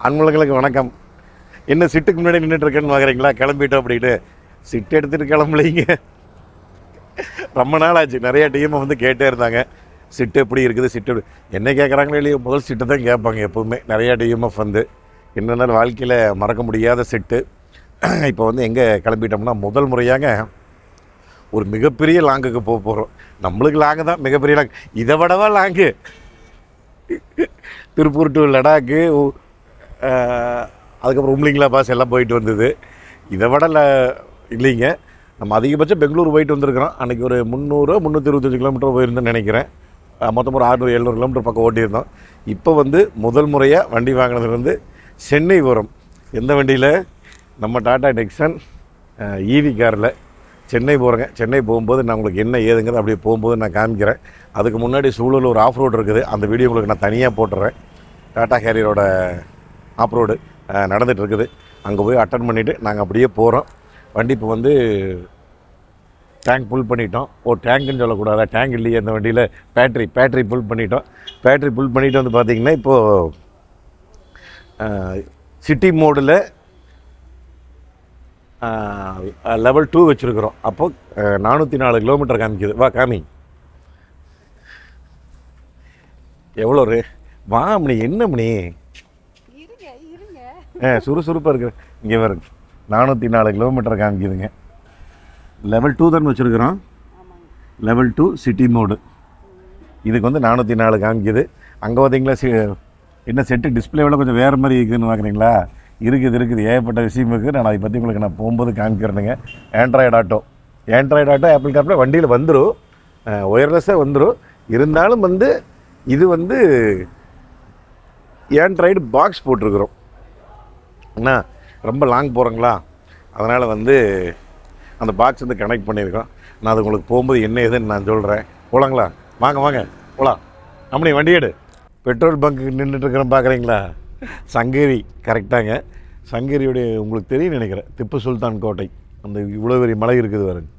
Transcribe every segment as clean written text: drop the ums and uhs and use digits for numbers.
அன்பர்களுக்கு வணக்கம். என்ன சிட்டுக்கு முன்னாடி நின்றுட்டு இருக்கேன்னு பார்க்குறீங்களா? கிளம்பிட்டோம் அப்படின்னு. சிட்டு எடுத்துகிட்டு கிளம்பலைங்க. ரொம்ப நாள் ஆச்சு. நிறைய டீமை வந்து கேட்டே இருந்தாங்க, சிட்டு எப்படி இருக்குது, சிட்டு என்ன கேட்குறாங்களோ இல்லையோ முதல் சிட்டு தான் கேட்பாங்க எப்போவுமே. நிறையா டிஎம்எஃப் வந்து என்னென்ன வாழ்க்கையில் மறக்க முடியாத சிட்டு. இப்போ வந்து எங்கே கிளம்பிட்டோம்னா முதல் முறையாக ஒரு மிகப்பெரிய லாங்குக்கு போக போகிறோம். நம்மளுக்கு லாங்கு தான் மிகப்பெரிய லாங், இதை விடவா லாங்கு. திருப்பூர் டு லடாக்கு, அதுக்கப்புறம் உம்லிங்களா பாஸ் எல்லாம் போயிட்டு வந்தது. இதை விட இல்லைங்க. நம்ம அதிகபட்சம் பெங்களூர் போயிட்டு வந்திருக்கிறோம். அன்றைக்கி ஒரு 325 கிலோமீட்டர் போயிருந்தேன்னு நினைக்கிறேன். மொத்தம் ஒரு 600-700 கிலோமீட்டர் பக்கம் ஓட்டியிருந்தோம். இப்போ வந்து முதல் முறையாக வண்டி வாங்கினதுலேருந்து சென்னை போகிறோம். எந்த வண்டியில்? நம்ம டாடா நெக்ஸன் ஈவி காரில் சென்னை போகிறேங்க. சென்னை போகும்போது நான் உங்களுக்கு என்ன ஏதுங்கிறது அப்படியே போகும்போது நான் காமிக்கிறேன். அதுக்கு முன்னாடி சூழலில் ஒரு ஆஃப் ரோடு இருக்குது, அந்த வீடியோ உங்களுக்கு நான் தனியாக போட்டுறேன். டாடா கேரியரோட ஆஃப் ரோடு நடந்துகிட்ருக்குது. அங்கே போய் அட்டன் பண்ணிவிட்டு நாங்கள் அப்படியே போகிறோம். வண்டி இப்போ வந்து டேங்க் ஃபுல் பண்ணிட்டோம். டேங்க்குன்னு சொல்லக்கூடாதா, டேங்க் இல்லையே அந்த வண்டியில், பேட்ரி ஃபுல் பண்ணிட்டோம். பேட்ரி ஃபுல் பண்ணிவிட்டு வந்து பார்த்திங்கன்னா இப்போது சிட்டி மோடில் லெவல் 2 வச்சுருக்குறோம். அப்போது 404 கிலோமீட்டர் காமிக்குது. வா காமி, எவ்வளோ வா மணி, என்ன மணி சுறுசுறுப்பாக இருக்கிற. இங்கே வருங்க, 404 கிலோமீட்டர் காமிக்குதுங்க. லெவல் 2 தான் வச்சுருக்குறோம். Level 2 city mode. இதுக்கு வந்து 404 காமிக்குது. அங்கே பார்த்தீங்களா என்ன செட்டு டிஸ்பிளேவில் கொஞ்சம் வேறு மாதிரி இருக்குதுன்னு பார்க்குறீங்களா? இருக்குது ஏகப்பட்ட விஷயம் இருக்குது. நான் அதை பற்றி உங்களுக்கு நான் போகும்போது காமிக்கிறேனுங்க. ஆண்ட்ராய்டு ஆட்டோ ஆப்பிள் கார்ப்ளே வண்டியில் வந்துடும், ஒயர்லெஸ்ஸாக வந்துடும். இருந்தாலும் வந்து இது வந்து ஆண்ட்ராய்டு பாக்ஸ் போட்டிருக்குறோம். அண்ணா ரொம்ப லாங் போகிறோங்களா, அதனால் வந்து அந்த பாக்ஸ் வந்து கனெக்ட் பண்ணியிருக்கோம். நான் அது உங்களுக்கு போகும்போது என்ன ஏதுன்னு நான் சொல்கிறேன். போகலாங்களா? வாங்க போகலாம். நம்மளே வண்டி எடு. பெட்ரோல் பங்க்கு நின்றுட்டுருக்கிறோம் பார்க்குறீங்களா? சங்ககிரி கரெக்டாங்க. சங்ககிரியுடைய உங்களுக்கு தெரியும் நினைக்கிறேன், திப்பு சுல்தான் கோட்டை, அந்த இவ்வளோ பெரிய மலை இருக்குது பாருங்க.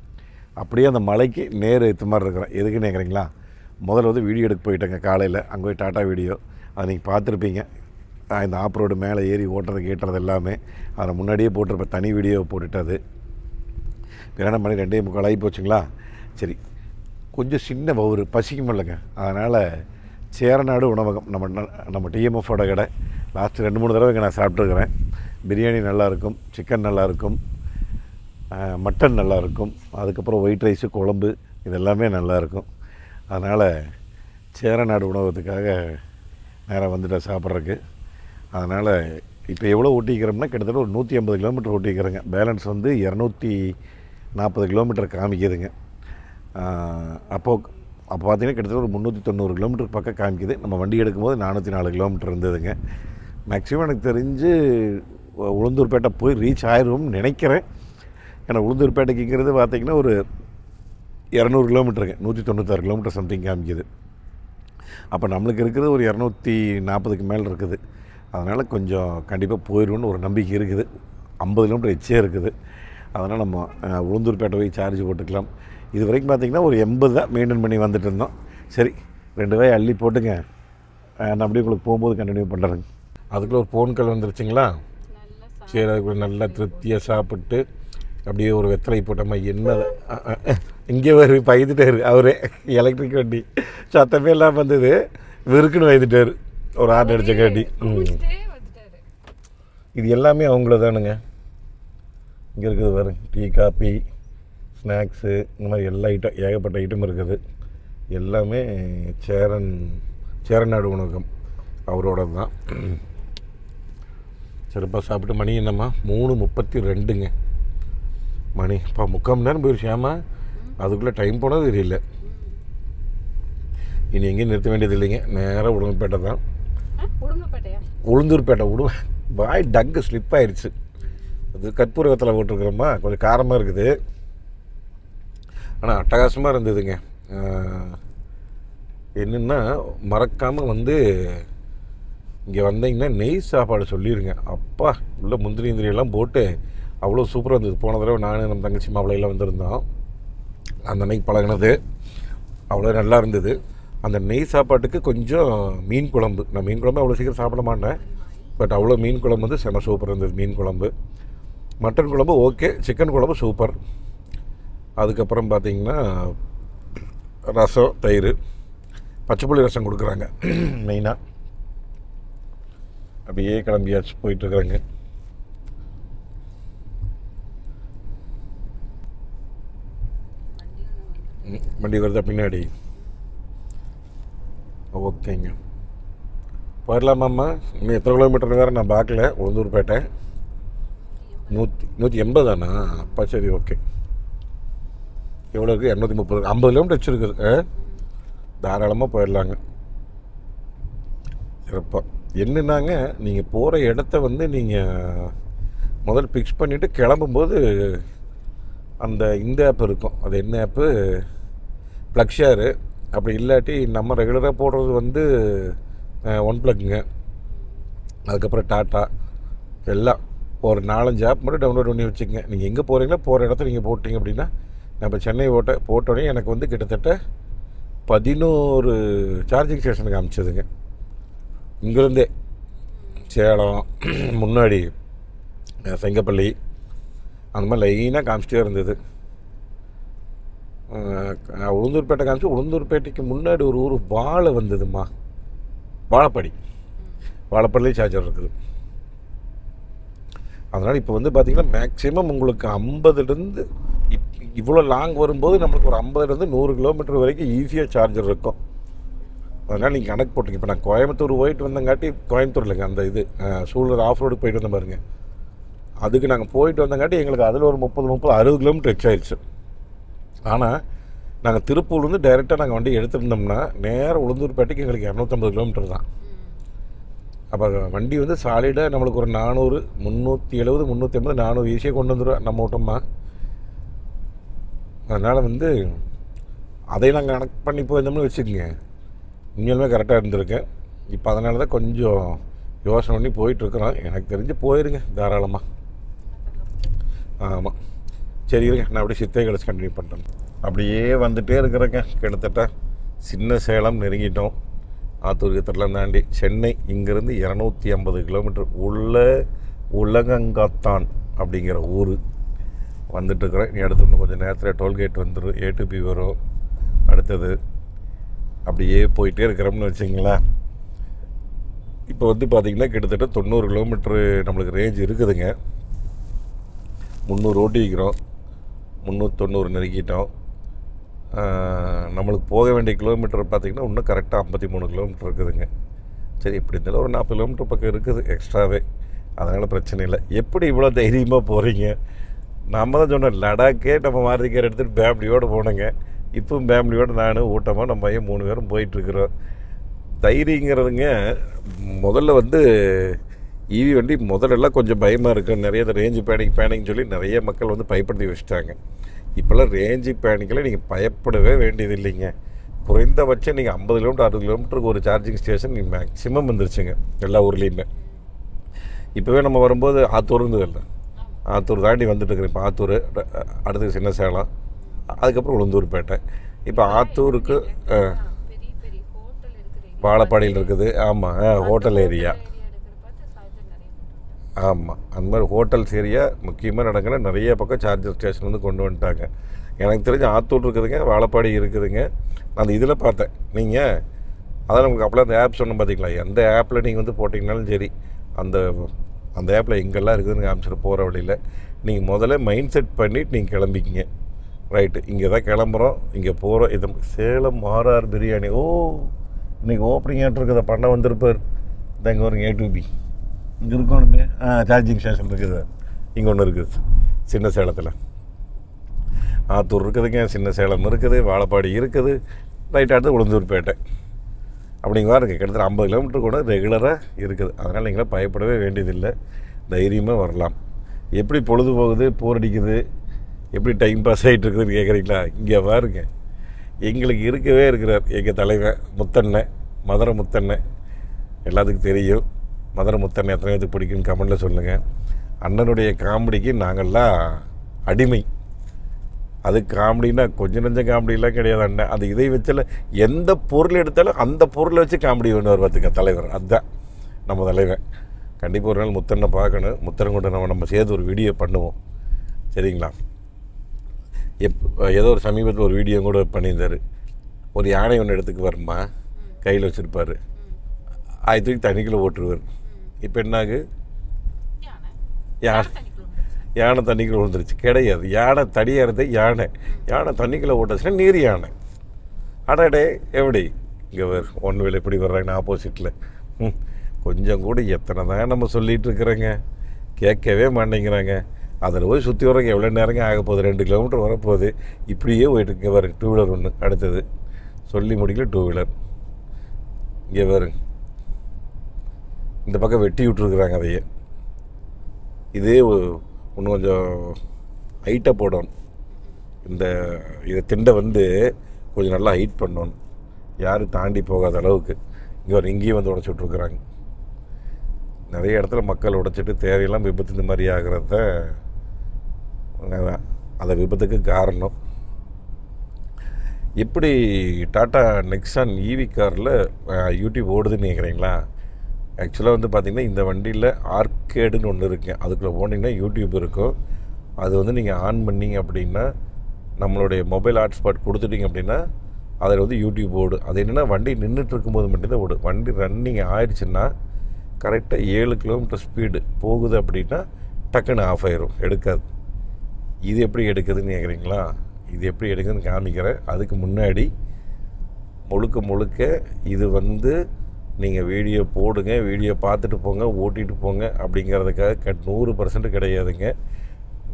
அப்படியே அந்த மலைக்கு நேர் ஏற்ற மாதிரி இருக்கிறேன். எதுக்குன்னு கேட்குறீங்களா? முதல்ல வந்து வீடியோ எடுக்க போயிட்டேங்க காலையில். அங்கே போய் டாட்டா வீடியோ, அதை நீங்கள் பார்த்துருப்பீங்க. இந்த ஆப் ரோடு மேலே ஏறி ஓட்டுறது கேட்டுறது எல்லாமே அதை முன்னாடியே போட்டிருப்பேன். தனி வீடியோ போட்டுட்டு பிறகு மணி 2:45 ஆகி போச்சுங்களா. சரி, கொஞ்சம் சின்ன வவுறு பசிக்கும் இல்லைங்க. அதனால் சேரநாடு உணவகம், நம்ம டிஎம்எஃபோட கடை. லாஸ்ட்டு 2-3 தடவை நான் சாப்பிட்ருக்கிறேன். பிரியாணி நல்லாயிருக்கும், சிக்கன் நல்லாயிருக்கும், மட்டன் நல்லாயிருக்கும், அதுக்கப்புறம் ஒயிட் ரைஸு, குழம்பு இதெல்லாமே நல்லாயிருக்கும். அதனால் சேரநாடு உணவகத்துக்காக நேராக வந்துட்டேன் சாப்பிட்றதுக்கு. அதனால் இப்போ எவ்வளோ ஓட்டிக்கிறோம்னா கிட்டத்தட்ட ஒரு 150 கிலோமீட்டர் ஓட்டிக்கிறேங்க. பேலன்ஸ் வந்து 240 கிலோமீட்டர் காமிக்குதுங்க. அப்போ பார்த்தீங்கன்னா கிட்டத்தட்ட ஒரு 390 கிலோமீட்டர் பக்கம் காமிக்குது. நம்ம வண்டி எடுக்கும்போது 404 கிலோமீட்டர் இருந்ததுங்க. மேக்ஸிமம் எனக்கு தெரிஞ்சு உளுந்தூர்பேட்டை போய் ரீச் ஆயிடும்னு நினைக்கிறேன். ஏன்னா உளுந்தூர்பேட்டைக்குங்கிறது பார்த்திங்கன்னா ஒரு 200 கிலோமீட்டருங்க, 196 கிலோமீட்டர் சம்திங் காமிக்குது. அப்போ நம்மளுக்கு இருக்கிறது ஒரு 240க்கு மேலே இருக்குது. அதனால் கொஞ்சம் கண்டிப்பாக போயிடும்னு ஒரு நம்பிக்கை இருக்குது. 50 கிலோமீட்டர் எச்சே இருக்குது. அதனால் நம்ம உளுந்தூர்பேட்டை போய் சார்ஜ் போட்டுக்கலாம். இது வரைக்கும் பார்த்திங்கன்னா ஒரு 80 தான் மெயின்டைன் பண்ணி வந்துட்டு இருந்தோம். சரி, 2 வாய் அள்ளி போட்டுங்க. நான் அப்படியே உங்களுக்கு போகும்போது கண்டினியூ பண்ணுறேங்க. அதுக்குள்ளே ஒரு ஃபோன் கால் வந்துருச்சுங்களா. சரி, அதுக்குள்ள நல்லா திருப்தியாக சாப்பிட்டு அப்படியே ஒரு வெத்தலை போட்டோம்மா. என்ன இங்கே வரு பயந்துட்டார் அவரே. எலக்ட்ரிக் வண்டி சத்தமே எல்லாம் வந்தது, விருக்குன்னு பயந்துட்டார் ஒரு ஆர்டர் அடித்த காட்டி. இது எல்லாமே அவங்கள தானுங்க. இங்கே இருக்குது பாருங்க, டீ காப்பி ஸ்நாக்ஸு இந்த மாதிரி எல்லா ஐட்டம், ஏகப்பட்ட ஐட்டம் இருக்குது. எல்லாமே சேரநாடு உணவகம் அவரோட தான். சிறப்பாக சாப்பிட்டு மணி என்னம்மா 3:32ங்க மணி. இப்போ 3/4 மணி நேரம் போயிடுச்சாமா. அதுக்குள்ளே டைம் போனது தெரியல. இனி எங்கேயும் நிறுத்த வேண்டியது இல்லைங்க, நேராக உளுந்தூர்பேட்டை தான். உளுந்தூர்பேட்டை வாய் டங்கு ஸ்லிப் ஆயிடுச்சு. அது கற்பூரத்தில் போட்டிருக்கிறோமா, கொஞ்சம் காரமாக இருக்குது. ஆனால் அட்டகாசமாக இருந்ததுங்க. என்னென்னா மறக்காமல் வந்து இங்கே வந்தீங்கன்னா நெய் சாப்பாடு சொல்லிடுங்க. அப்பா உள்ள முந்திரியெல்லாம் போட்டு அவ்வளோ சூப்பராக இருந்தது. போன தடவை நான் நம்ம தங்கச்சி மாப்பிள்ளையெல்லாம் வந்திருந்தோம். அந்த அன்னைக்கு பழகினது அவ்வளோ நல்லா இருந்தது. அந்த நெய் சாப்பாட்டுக்கு கொஞ்சம் மீன் குழம்பு. நான் மீன் குழம்பு அவ்வளோ சீக்கிரம் சாப்பிட மாட்டேன். பட் அவ்வளோ மீன் குழம்பு வந்து செம சூப்பர் இருந்தது. மீன் குழம்பு, மட்டன் குழம்பு ஓகே, சிக்கன் குழம்பு சூப்பர். அதுக்கப்புறம் பார்த்திங்கன்னா ரசம், தயிர், பச்சைப்புளி ரசம் கொடுக்குறாங்க மெயினாக. அப்படியே கிளம்பியாச்சு, போயிட்டுருக்குறேங்க. வண்டி வருதா பின்னாடி? ஓகேங்க, போயிடலாமாம்மா? இன்னும் எத்தனை கிலோமீட்டர் வேறு நான் பார்க்கல. உளுந்தூர்பேட்டை 180 அப்பா சரி, ஓகே. எவ்வளோ இருக்குது? 230, 50 கிலோமீட்டர் வச்சுருக்குது. தாராளமாக போயிடலாங்க. சிறப்பாக. என்னன்னாங்க, நீங்கள் போகிற இடத்த வந்து நீங்கள் முதல் ஃபிக்ஸ் பண்ணிவிட்டு கிளம்பும்போது அந்த இந்த ஆப் இருக்கும், அது என்ன ஆப்பு, ப்ளக்ஷேரு. அப்படி இல்லாட்டி நம்ம ரெகுலராக போடுறது வந்து ஒன் ப்ளக்குங்க. அதுக்கப்புறம் டாட்டா, எல்லாம் ஒரு 4-5 ஆப் மட்டும் டவுன்லோட் பண்ணி வச்சுக்கங்க. நீங்கள் எங்கே போகிறீங்களோ போகிற இடத்த நீங்கள் போட்டிங்க அப்படின்னா, நான் இப்போ சென்னை போட்டோடனே எனக்கு வந்து கிட்டத்தட்ட 11 சார்ஜிங் ஸ்டேஷனுக்கு அனுப்பிச்சதுங்க. இங்கேருந்தே சேலம், முன்னாடி செங்கப்பள்ளி, அந்த மாதிரி லைனாக காமிச்சிட்டே இருந்தது. உளுந்தூர்பேட்டை காமிச்சு, உளுந்தூர்பேட்டைக்கு முன்னாடி ஒரு ஊர் வாழை வந்ததுமா, வாழைப்படி. வாழைப்படிலேயே சார்ஜர் இருக்குது. அதனால் இப்போ வந்து பார்த்திங்கன்னா மேக்ஸிமம் உங்களுக்கு 50லேருந்து இவ்வளோ லாங் வரும்போது நம்மளுக்கு ஒரு 50லேருந்து 100 கிலோமீட்டர் வரைக்கும் ஈஸியாக சார்ஜர் இருக்கும். அதனால் நீங்கள் கணக்கு போட்டுங்க. இப்போ நான் கோயம்புத்தூர் போயிட்டு வந்தங்காட்டி, கோயம்புத்தூர் இல்லைங்க, அந்த இது சூழல் ஆஃப் ரோடு போயிட்டு வந்த பாருங்க, அதுக்கு நாங்கள் போயிட்டு வந்தங்காட்டி எங்களுக்கு அதில் ஒரு 30-60 கிலோமீட்டர் எக்ஸ் ஆயிடுச்சு. ஆனால் நாங்கள் திருப்பூர்லேருந்து டைரெக்டாக நாங்கள் வண்டி எடுத்துருந்தோம்னா நேராக உளுந்தூர்பேட்டைக்கு எங்களுக்கு 250 கிலோமீட்டர் தான். அப்போ வண்டி வந்து சாலிடாக நம்மளுக்கு ஒரு 400, 370, 380, 400 ஈஸியாக கொண்டு வந்துடுவோம் நம்ம ஓட்டமாக. அதனால் வந்து அதை நாங்கள் கணக்கு பண்ணி போயிருந்தோம்னு வச்சுக்கோங்க, உண்மையிலுமே கரெக்டாக இருந்திருக்கேன். இப்போ அதனால தான் கொஞ்சம் யோசனை பண்ணி போயிட்டுருக்குறோம். எனக்கு தெரிஞ்சு போயிருங்க தாராளமாக. ஆமாம், சரி இருங்க, நான் அப்படியே சித்தை கழிச்சு கண்டினியூ பண்ணுறேன். அப்படியே வந்துகிட்டே இருக்கிறேங்க. கிட்டத்தட்ட சின்ன சேலம் நெருங்கிட்டோம். ஆத்தூர் கத்திரலாம் தாண்டி சென்னை இங்கேருந்து 250 கிலோமீட்டர் உள்ள உலகங்காத்தான் அப்படிங்கிற ஊர் வந்துட்டுருக்குறேன். நீ அடுத்து இன்னும் கொஞ்சம் நேரத்தில் டோல்கேட் வந்துடும், ஏடிபி வரும். அடுத்தது அப்படியே போயிட்டே இருக்கிறோம்னு வச்சிங்களேன். இப்போ வந்து பார்த்திங்கன்னா கிட்டத்தட்ட 90 கிலோமீட்ரு நம்மளுக்கு ரேஞ்ச் இருக்குதுங்க. 300 ஓட்டிக்கிறோம், 390 நெருக்கிட்டோம். நம்மளுக்கு போக வேண்டிய கிலோமீட்டர் பார்த்திங்கன்னா இன்னும் கரெக்டாக 53 கிலோமீட்டர் இருக்குதுங்க. சரி, இப்படி இருந்தாலும் ஒரு 40 கிலோமீட்டர் பக்கம் இருக்குது எக்ஸ்ட்ராவே, அதனால் பிரச்சனை இல்லை. எப்படி இவ்வளோ தைரியமாக போகிறீங்க? நம்ம தான் சொன்னோம், லடாக்கே நம்ம மாருதிக்கார் எடுத்துகிட்டு ஃபேமிலியோடு போனோங்க. இப்போவும் ஃபேமிலியோடு நான் ஊட்டமாக நம்ம பையன் 3 பேரும் போயிட்டுருக்குறோம். தைரியங்கிறதுங்க முதல்ல வந்து ஈவி வண்டி முதல்லலாம் கொஞ்சம் பயமாக இருக்குது. நிறைய ரேஞ்சு பேனிக்னு சொல்லி நிறைய மக்கள் வந்து பயப்படுத்தி வச்சுட்டாங்க. இப்போல்லாம் ரேஞ்சு பேனிக்கில் நீங்கள் பயப்படவே வேண்டியது இல்லைங்க. குறைந்தபட்சம் நீங்கள் 50 கிலோமீட்டர் 60 கிலோமீட்டருக்கு ஒரு சார்ஜிங் ஸ்டேஷன் நீங்கள் மேக்ஸிமம் வந்துருச்சுங்க எல்லா ஊர்லேயுமே. இப்போவே நம்ம வரும்போது ஆத்தூர் இருந்ததில்ல, ஆத்தூர் தாண்டி வந்துட்டுருக்குறேன். இப்போ ஆத்தூர், அடுத்து சின்ன சேலம், அதுக்கப்புறம் உளுந்தூர்பேட்டை. இப்போ ஆத்தூருக்கு வாழைப்பாடியில் இருக்குது. ஆமாம், ஹோட்டல் ஏரியா. ஆமாம், அந்த மாதிரி ஹோட்டல்ஸ் ஏரியா முக்கியமாக நடக்கிற நிறைய பக்கம் சார்ஜர் ஸ்டேஷன் வந்து கொண்டு வந்துட்டாங்க. எனக்கு தெரிஞ்ச ஆத்தூர் இருக்குதுங்க, வாழைப்பாடி இருக்குதுங்க. அந்த இதில் பார்த்தேன். நீங்கள் அதான் நமக்கு அப்போலாம் அந்த ஆப் சொன்ன பார்த்தீங்களா, எந்த ஆப்பில் நீங்கள் வந்து போட்டிங்கனாலும் சரி, அந்த ஆப்பில் எங்கெல்லாம் இருக்குதுன்னு காமிச்சிட்டு போகிற வழியில் நீங்கள் முதல்ல மைண்ட் செட் பண்ணிவிட்டு நீங்கள் கிளம்பிக்கிங்க. ரைட்டு, இங்கே தான் கிளம்புறோம், இங்கே போகிறோம். இது சேலம் ஆர்ஆர் பிரியாணி. ஓ, இன்றைக்கி ஓப்பனிங் ஆகிட்டு பண்ண வந்திருப்பார். இந்த இங்கே ஒரு ஏடிபி இங்கே இருக்கணுமே. சார்ஜிங் ஸ்டேஷன் இருக்குது, இங்கே ஒன்று இருக்குது சின்ன சேலத்தில். ஆத்தூர் இருக்குதுங்க, சின்ன சேலம் இருக்குது, வாழைப்பாடி இருக்குது, ரைட் அடுத்து உளுந்தூர்பேட்டை. அப்படிங்கிற இருக்குது. கிட்டத்தட்ட 50 கிலோமீட்டர் கூட ரெகுலராக இருக்குது. அதனால் நீங்களே பயப்படவே வேண்டியதில்லை, தைரியமாக வரலாம். எப்படி பொழுது போகுது, போர் அடிக்குது, எப்படி டைம் பாஸ் ஆகிட்டு இருக்குதுன்னு கேட்குறீங்களா? இங்கே பாருங்க, எங்களுக்கு இருக்கவே இருக்கிறார் எங்கள் தலைவன் முத்தண்ணன், மதுரை முத்தண்ணன். எல்லாத்துக்கும் தெரியும் மதுரை முத்தண்ணன் எத்தனை பேருக்கு பிடிக்குன்னு கமெண்டில் சொல்லுங்கள். அண்ணனுடைய காமெடிக்கு நாங்கள்லாம் அடிமை. அது காமெடினா கொஞ்சம் நஞ்சம் காமெடியெலாம் கிடையாது அண்ணன். அது இதை வச்சால எந்த பொருள் எடுத்தாலும் அந்த பொருளை வச்சு காமெடி பண்ணுவார் பார்த்துக்க தலைவர். அதுதான் நம்ம தலைவன். கண்டிப்பாக ஒரு நாள் முத்தனை பார்க்கணும். முத்தன் கூட நம்ம சேர்த்து ஒரு வீடியோ பண்ணுவோம், சரிங்களா? ஏதோ ஒரு சமீபத்தில் ஒரு வீடியோ கூட பண்ணியிருந்தார். ஒரு யானை ஒன்று இடத்துக்கு வருமா, கையில் வச்சுருப்பார், அது தூக்கி தண்ணிக்குள்ளே ஓட்டுருவார். இப்போ என்னாகு, யானை தண்ணிக்குள்ளே விழுந்துருச்சு. கிடையாது, யானை தடியாரது யானை, யானை தண்ணிக்குள்ளே ஓட்டுச்சுன்னா நீர் யானை. அடடே எப்படி இங்கே ஒன் வேலை எப்படி வர்றாங்கன்னு ஆப்போசிட்டில். கொஞ்சம் கூட எத்தனை தான் நம்ம சொல்லிகிட்டு இருக்கிறோங்க, கேட்கவே மாட்டேங்கிறாங்க. அதில் போய் சுற்றி வரக்கு எவ்வளோ நேரங்க ஆக போகுது, 2 கிலோமீட்டர் வரப்போகுது. இப்படியே போயிட்டுருங்க பாருங்க. 2 வீலர் ஒன்று, அடுத்தது சொல்லி முடிக்கல 2 வீலர். இங்கே பாருங்க, இந்த பக்கம் வெட்டி விட்டுருக்குறாங்க அதையே. இதே இன்னும் கொஞ்சம் ஹைட்டாக போடணும். இதை திண்டை கொஞ்சம் நல்லா ஹைட் பண்ணணும், யாரும் தாண்டி போகாத அளவுக்கு. இங்கேயும் உடச்சி விட்ருக்குறாங்க. நிறைய இடத்துல மக்கள் உடைச்சிட்டு தேவையெல்லாம் விபத்து இந்த மாதிரி ஆகிறத, அந்த விபத்துக்கு காரணம். எப்படி டாட்டா நெக்ஸான் ஈவி காரில் யூடியூப் ஓடுதுன்னு கேட்குறீங்களா? ஆக்சுவலாக பார்த்திங்கன்னா இந்த வண்டியில் ஆர்கேடுன்னு ஒன்று இருக்குங்க. அதுக்குள்ளே போனீங்கன்னா யூடியூப் இருக்கும். அது நீங்கள் ஆன் பண்ணிங்க அப்படின்னா, நம்மளுடைய மொபைல் ஹாட்ஸ்பாட் கொடுத்துட்டிங்க அப்படின்னா அதில் யூடியூப் ஓடும். அது என்னென்னா வண்டி நின்றுட்டு இருக்கும்போது மட்டும்தான் ஓடும். வண்டி ரன்னிங் ஆயிடுச்சுன்னா கரெக்டாக 7 கிலோமீட்டர் ஸ்பீடு போகுது அப்படின்னா டக்குன்னு ஆஃப் ஆயிரும், எடுக்காது. இது எப்படி எடுக்குதுன்னு கேட்குறீங்களா? இது எப்படி எடுக்குதுன்னு காமிக்கிறேன். அதுக்கு முன்னாடி முழுக்க இது நீங்கள் வீடியோ போடுங்க, வீடியோ பார்த்துட்டு போங்க, ஓட்டிகிட்டு போங்க அப்படிங்கிறதுக்காக 100% கிடையாதுங்க.